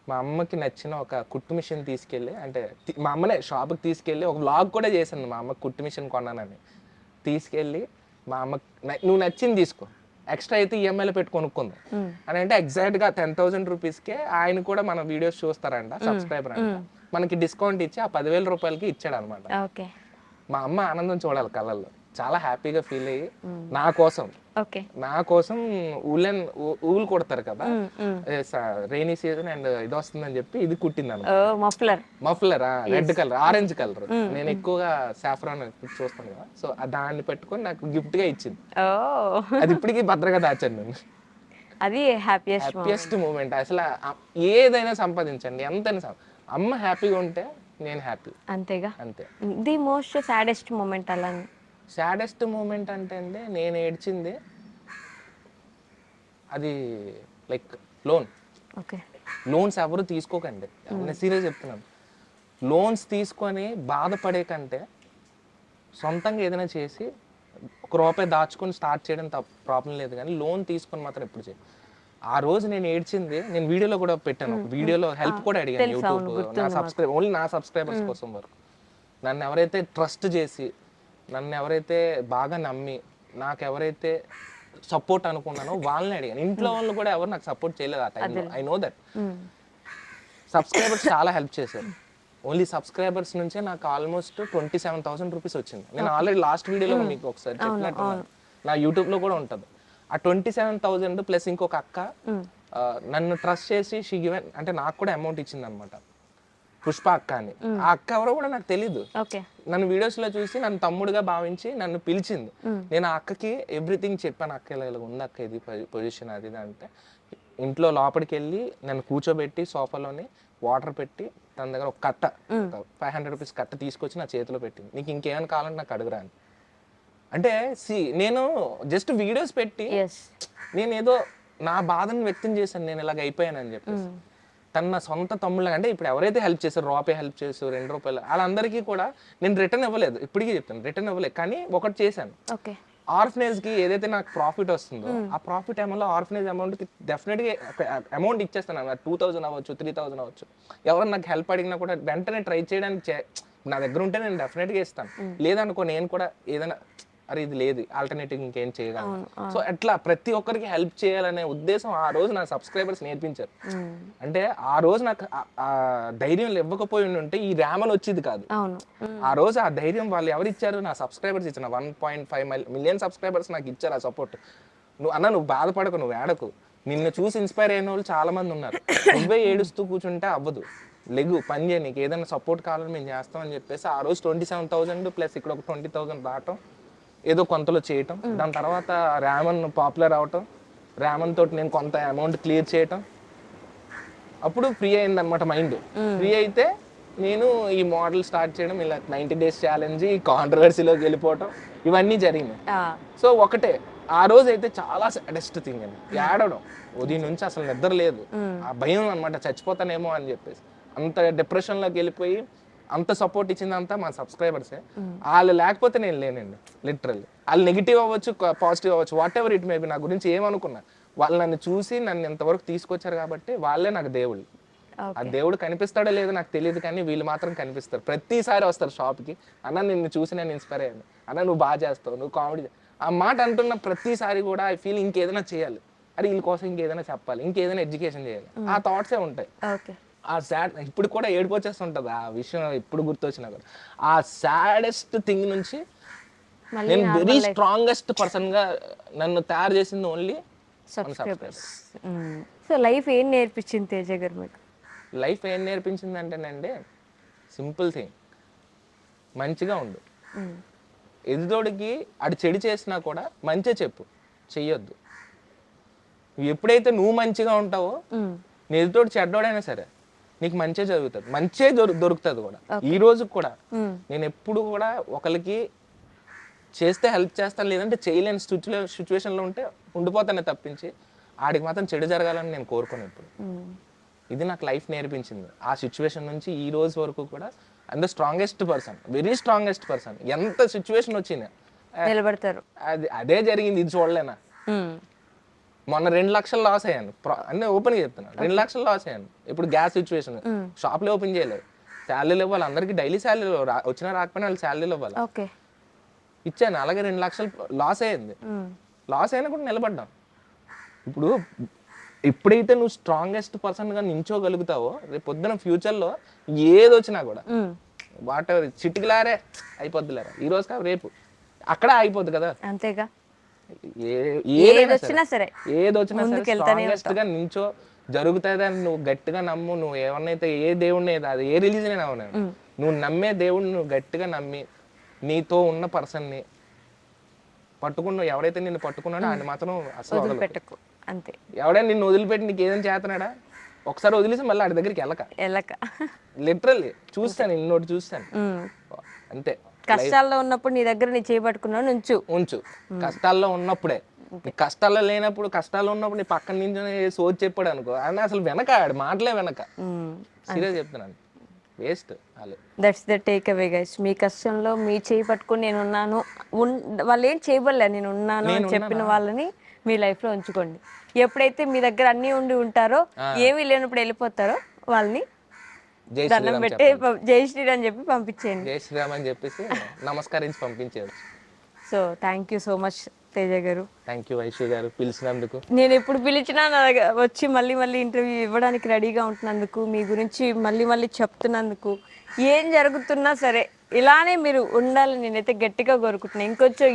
మా అమ్మకి నచ్చిన ఒక కుట్టు మిషన్ తీసుకెళ్ళి, అంటే మా అమ్మనే షాప్కి తీసుకెళ్ళి ఒక వ్లాగ్ కూడా చేశాను, మా అమ్మకి కుట్టు మిషన్ కొన్నానని. తీసుకెళ్ళి మా అమ్మకి నువ్వు నచ్చింది తీసుకో, ఎక్స్ట్రా అయితే ఈఎంఐలో పెట్టి కొనుక్కుందాం అని అంటే ఎగ్జాక్ట్గా 10,000 రూపీస్కే ఆయన కూడా మన వీడియోస్ చూస్తారంట, సబ్స్క్రైబర్ అంట, మనకి డిస్కౌంట్ ఇచ్చి ఆ 10,000 రూపాయలకి ఇచ్చాడు అనమాట. ఓకే. మా అమ్మ ఆనందం చూడాలి కళ్ళల్లో, చాలా హ్యాపీగా ఫీల్ అయ్యి నా కోసం ఊలు కొడతారు కదా రైనీ సీజన్ అండ్ ఇది వస్తుందని చెప్పి ఇది కుట్టింది అనమాట. Muffler red colour, orange colour, నేను ఎక్కువగా సాఫ్రాన్ చూస్తాను కదా, సో దాన్ని పెట్టుకొని నాకు గిఫ్ట్ గా ఇచ్చింది. అది ఇప్పటికీ భద్రగా దాచాను నేను. అది హ్యాపీయెస్ట్ మూమెంట్. అసలు ఏదైనా సంపాదించండి, ఎంతైనా అమ్మ హ్యాపీగా ఉంటే నేను హ్యాపీ, అంతేగా. అంతే. ది మోస్ట్ సాడెస్ట్ మూమెంట్ అలా? సాడెస్ట్ మూమెంట్ అంటే అండి, నేను ఏడ్చింది అది లైక్ లోన్స్ ఎవరు తీసుకోకండి, నేను సీరియస్ చెప్తున్నాను. లోన్స్ తీసుకొని బాధపడే కంటే సొంతంగా ఏదైనా చేసి ₹1 దాచుకొని స్టార్ట్ చేయడం ప్రాబ్లం లేదు, కానీ లోన్ తీసుకొని మాత్రం ఎప్పుడు చేయాలి. ఆ రోజు నేను ఏడ్చింది, నేను వీడియోలో కూడా పెట్టాను, వీడియోలో హెల్ప్ కూడా అడిగాను యూట్యూబ్ ఓన్లీ నా సబ్స్క్రైబర్స్ కోసం వరకు. నన్ను ఎవరైతే ట్రస్ట్ చేసి, నన్ను ఎవరైతే బాగా నమ్మి, నాకు ఎవరైతే సపోర్ట్ అనుకున్నానో వాళ్ళని అడిగాను. ఇంట్లో వాళ్ళు కూడా ఎవరు నాకు సపోర్ట్ చేయలేదు ఆ టైంలో, ఐ నో దట్. సబ్స్క్రైబర్స్ చాలా హెల్ప్ చేశారు. ఓన్లీ సబ్స్క్రైబర్స్ నుంచే నాకు ఆల్మోస్ట్ 27,000 రూపీస్ వచ్చింది. నేను ఆల్రెడీ లాస్ట్ వీడియోలో మీకు ఒకసారి చెప్పినట్టు నా యూట్యూబ్లో కూడా ఉంటుంది. ఆ 27,000 ప్లస్ ఇంకొక అక్క నన్ను ట్రస్ట్ చేసి షీ గివెన్, అంటే నాకు కూడా అమౌంట్ ఇచ్చింది అనమాట, పుష్ప అక్క అని. ఆ అక్క ఎవరో కూడా నాకు తెలీదు, నన్ను వీడియోస్ లో చూసి నన్ను తమ్ముడుగా భావించి నన్ను పిలిచింది. నేను ఆ అక్కకి ఎవ్రీథింగ్ చెప్పాను, అక్క ఇలా ఉంది అక్క, ఇది పొజిషన్ అది ఇది అంటే. ఇంట్లో లోపలికి వెళ్ళి నన్ను కూర్చోబెట్టి సోఫాలోని వాటర్ పెట్టి తన దగ్గర ఒక కట్ట 500 రూపీస్ కట్ట తీసుకొచ్చి నా చేతిలో పెట్టింది. నీకు ఇంకేమైనా కావాలంటే నాకు అడుగురా అని. అంటే నేను జస్ట్ వీడియోస్ పెట్టి నేను ఏదో నా బాధను వ్యక్తం చేశాను, నేను ఇలాగ అయిపోయానని చెప్పేసి. తన సొంత తమ్ముళ్ళగా, అంటే ఇప్పుడు ఎవరైతే హెల్ప్ చేశారు, ₹1 హెల్ప్ చేశారు, ₹2 వాళ్ళందరికీ కూడా నేను రిటర్న్ ఇవ్వలేదు, ఇప్పటికీ చెప్తాను రిటర్న్ ఇవ్వలేదు. కానీ ఒకటి చేశాను, ఆర్ఫనేజ్ కి ఏదైతే నాకు ప్రాఫిట్ వస్తుందో ఆ ప్రాఫిట్ అమౌంట్, ఆర్ఫనేజ్ అమౌంట్ కి డెఫినెట్ గా అమౌంట్ ఇచ్చేస్తాను. 2,000 అవ్వచ్చు, 3,000 అవ్వచ్చు. ఎవరు నాకు హెల్ప్ అడిగినా కూడా వెంటనే ట్రై చేయడానికి నా దగ్గర ఉంటే నేను డెఫినెట్ గా ఇస్తాను. లేదనుకో నేను కూడా ఏదైనా అరే ఇది లేదు ఆల్టర్నేటివ్ ఇంకేం చేయగలను. సో అట్లా ప్రతి ఒక్కరికి హెల్ప్ చేయాలనే ఉద్దేశం ఆ రోజు నా సబ్స్క్రైబర్స్ నేర్పించారు. అంటే ఆ రోజు నాకు ఆ ధైర్యం ఇవ్వకపోయి ఉంటే ఈ ర్యామన్ వచ్చేది కాదు. ఆ రోజు ఆ ధైర్యం వాళ్ళు ఎవరు ఇచ్చారు? నా సబ్స్క్రైబర్స్ ఇచ్చారు. 1.5 మిలియన్ సబ్స్క్రైబర్స్ నాకు ఇచ్చారు ఆ సపోర్ట్. నువ్వు బాధపడకు, నువ్వు ఏడకు, నిన్ను చూసి ఇన్స్పైర్ అయిన వాళ్ళు చాలా మంది ఉన్నారు. నువ్వే ఏడుస్తూ కూర్చుంటే అవ్వదు, లెగు పని చేయ, నీకు ఏదైనా సపోర్ట్ కావాలని మేము చేస్తామని చెప్పేసి ఆ రోజు 27,000 ప్లస్ ఇక్కడ ఒక 20,000 రావటం, ఏదో కొంతలో చేయటం. దాని తర్వాత ర్యామన్ పాపులర్ అవటం, ర్యామన్ తోటి నేను కొంత అమౌంట్ క్లియర్ చేయటం, అప్పుడు ఫ్రీ అయింది అనమాట మైండ్. ఫ్రీ అయితే నేను ఈ మోడల్ స్టార్ట్ చేయడం, ఇలా 90 days ఛాలెంజ్, ఈ కాంట్రవర్సీలోకి వెళ్ళిపోవటం, ఇవన్నీ జరిగినాయి. సో ఒకటే ఆ రోజు అయితే చాలా సాడెస్ట్ థింగ్ అండి, ఏడవడం. ఉదయం నుంచి అసలు నిద్ర లేదు, ఆ భయం అనమాట, చచ్చిపోతానేమో అని చెప్పేసి. అంత డిప్రెషన్లోకి వెళ్ళిపోయి అంత సపోర్ట్ ఇచ్చిందంతా మా సబ్స్క్రైబర్సే. వాళ్ళు లేకపోతే నేను లేనండి లిటరల్లీ. వాళ్ళు నెగిటివ్ అవ్వచ్చు, పాజిటివ్ అవ్వచ్చు, వాట్ ఎవర్ ఇట్ మేబీ, నా గురించి ఏమనుకున్నా వాళ్ళు నన్ను చూసి నన్ను ఇంతవరకు తీసుకొచ్చారు కాబట్టి వాళ్ళే నాకు దేవుళ్ళు. ఆ దేవుడు కనిపిస్తాడో లేదో నాకు తెలియదు, కానీ వీళ్ళు మాత్రం కనిపిస్తారు. ప్రతిసారి వస్తారు షాప్కి, అన్న నిన్ను చూసి నేను ఇన్స్పైర్ అయ్యాను, అన్న నువ్వు బాగా చేస్తావు, నువ్వు కామెడీ. ఆ మాట అంటున్న ప్రతిసారి కూడా ఐ ఫీల్ ఇంకేదైనా చేయాలి, అరే వీళ్ళ కోసం ఇంకేదైనా చెప్పాలి, ఇంకేదైనా ఎడ్యుకేషన్ చేయాలి, ఆ థాట్సే ఉంటాయి. ఆ సాడ్ ఇప్పుడు కూడా ఏడుపు వచ్చేస్తుంటది ఆ విషయం ఇప్పుడు గుర్తొచ్చినా కూడా. ఆ సాడెస్ట్ థింగ్ నుంచి నేను వెరీ స్ట్రాంగెస్ట్ పర్సన్ గా నన్ను తయారు చేసింది ఓన్లీ సబ్స్క్రైబర్స్. సో లైఫ్ ఏం నేర్పించింది తేజ గారు మీకు? లైఫ్ ఏం నేర్పించింది అంటేనండి, సింపుల్ థింగ్, మంచిగా ఉండు. ఎదుటోడికి అడు చెడు చేసినా కూడా మంచిగా చెప్పు, చెయ్యొద్దు. ఎప్పుడైతే నువ్వు మంచిగా ఉంటావో నీ ఎదుటోడు చెడ్డోడైనా సరే నీకు మంచిగా జరుగుతుంది, మంచిగా దొరుకుతుంది కూడా. ఈ రోజు కూడా నేను ఎప్పుడు కూడా ఒకరికి చేస్తే హెల్ప్ చేస్తాను, లేదంటే చేయలేని సిచ్యువేషన్లో ఉంటే ఉండిపోతానే తప్పించి ఆడికి మాత్రం చెడు జరగాలని నేను కోరుకోను ఇప్పుడు. ఇది నాకు లైఫ్ నేర్పించింది. ఆ సిచ్యువేషన్ నుంచి ఈ రోజు వరకు కూడా and strongest person, very strongest person. ఎంత సిచ్యువేషన్ వచ్చింది నిలబడతారు, అదే జరిగింది, ఇది చూడలేనా. మొన్న 2 లక్షలు లాస్ అయ్యాను. అన్నీ ఓపెన్గా చెప్తున్నాను, 2 లక్షలు లాస్ అయ్యాను. ఇప్పుడు గ్యాస్ సిచ్యువేషన్, షాప్లో ఓపెన్ చేయలేదు, శాలరీలు ఇవ్వాలి అందరికీ, డైలీ శాలరీలు వచ్చినా రాకపోయినా వాళ్ళు శాలరీలు ఇవ్వాలి. ఓకే, ఇచ్చాను. అలాగే 2 లక్షలు లాస్ అయ్యింది. లాస్ అయినా కూడా నిలబడ్డాను. ఇప్పుడు ఎప్పుడైతే నువ్వు స్ట్రాంగెస్ట్ పర్సన్గా నించోగలుగుతావో రేపు పొద్దున ఫ్యూచర్లో ఏది వచ్చినా కూడా వాట్ ఎవర్ చిటికిలారే అయిపోద్దిలేరా, ఈ రోజు కాదు రేపు అక్కడే అయిపోద్ది కదా. అంతేగా, ఏదొచ్చినా సరే స్ట్రాంగెస్ట్ గా నించో, జరుగుతుందని నువ్వు గట్టిగా నమ్ము. నువ్వు ఏమన్నైతే ఏ దేవుడిని, అది ఏ రిలీజన్ అయినా నువ్వు నమ్మే దేవుడిని నువ్వు గట్టిగా నమ్మి నీతో ఉన్న పర్సన్ని పట్టుకున్నావు. ఎవరైతే నిన్ను పట్టుకున్నాడో ఆయన మాత్రం అసలు వదిలిపెట్టకు. అంతే, ఎవడైనా నిన్ను వదిలిపెట్టి నీకు ఏదైనా చేతనాడా, ఒకసారి వదిలేసి మళ్ళీ ఆడి దగ్గరికి వెళ్ళక లిటరల్లీ చూస్తాను, ఇన్నోటి చూస్తాను అంతే. కష్టాల్లో ఉన్నప్పుడు నీ దగ్గర నీ చేయబట్టుకున్నావు ఉంచు కష్టాల్లో ఉన్నప్పుడే. కష్టాల్లో లేనప్పుడు, కష్టాల్లో ఉన్నప్పుడు నీ పక్కన నుంచి సోచి చెప్పాడు అనుకో, అని అసలు వెనక ఆడు మాటలే వెనక. సీరియస్ చెప్తున్నాను, waste. That's the takeaway guys. మీ కష్టంలో మీ చేయి పట్టుకుని నేను ఉన్నాను, వాళ్ళు ఏం చేయబడలే, నేను ఉన్నాను అని చెప్పిన వాళ్ళని మీ లైఫ్లో ఉంచుకోండి. ఎప్పుడైతే మీ దగ్గర అన్నీ ఉండి ఉంటారో, ఏమీ లేనప్పుడు వెళ్ళిపోతారో వాళ్ళని దండం పెట్టి జై శ్రీరామ్ అని చెప్పి పంపించేయండి. జై శ్రీరామ్ అని చెప్పేసి నమస్కరించి పంపించేది. So thank you so much Teja garu. Thank you Vaishya గారు పిలిచినందుకు. నేను ఎప్పుడు పిలిచినా నా దగ్గర వచ్చి మళ్ళీ ఇంటర్వ్యూ ఇవ్వడానికి రెడీగా ఉంటున్నందుకు, మీ గురించి మళ్ళీ చెప్తున్నందుకు, ఏం జరుగుతున్నా సరే ఇలానే మీరు ఉండాలని నేనైతే గట్టిగా కోరుకుంటున్నాను. ఇంకొంచెం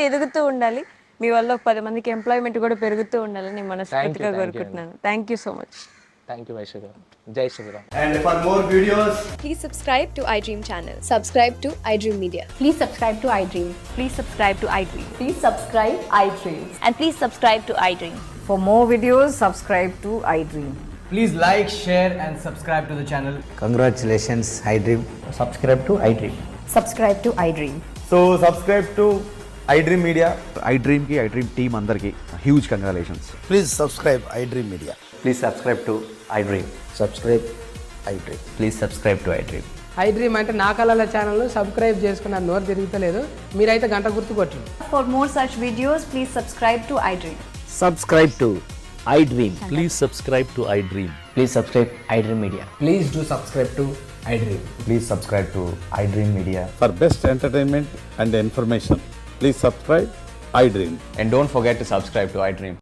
ఎదుగుతూ ఉండాలి. మీ వల్ల 10 మందికి ఎంప్లాయ్మెంట్ కూడా పెరుగుతూ ఉండాలని మనస్ఫూర్తిగా కోరుకుంటున్నాను. Thank you so much. Thank you Vaishya గారు. జై Sriram. And for more videos, Please subscribe to iDream channel. Subscribe to iDream Media. Please subscribe to iDream. Please subscribe to iDream. Please subscribe iDream. And please subscribe to iDream. For more videos, subscribe to iDream. please like, share, and subscribe to the channel. Congratulations, iDream. Subscribe to iDream. Subscribe to iDream. So subscribe to iDream Media. iDream ki iDream team andarki huge congratulations. Please subscribe iDream Media. Please subscribe to iDream. Subscribe iDream. Please subscribe to iDream. iDream అంటే నా కళల channel subscribe చేసుకున్న నోరు తిరుగుతలేదు, మీరైతే గంట గుర్తు కొట్టండి. For more such videos, please subscribe to iDream. Subscribe to iDream. Please subscribe to iDream. Please subscribe iDream Media. Please do subscribe to iDream. Please subscribe to iDream Media. For best entertainment and information, please subscribe iDream. And don't forget to subscribe to iDream.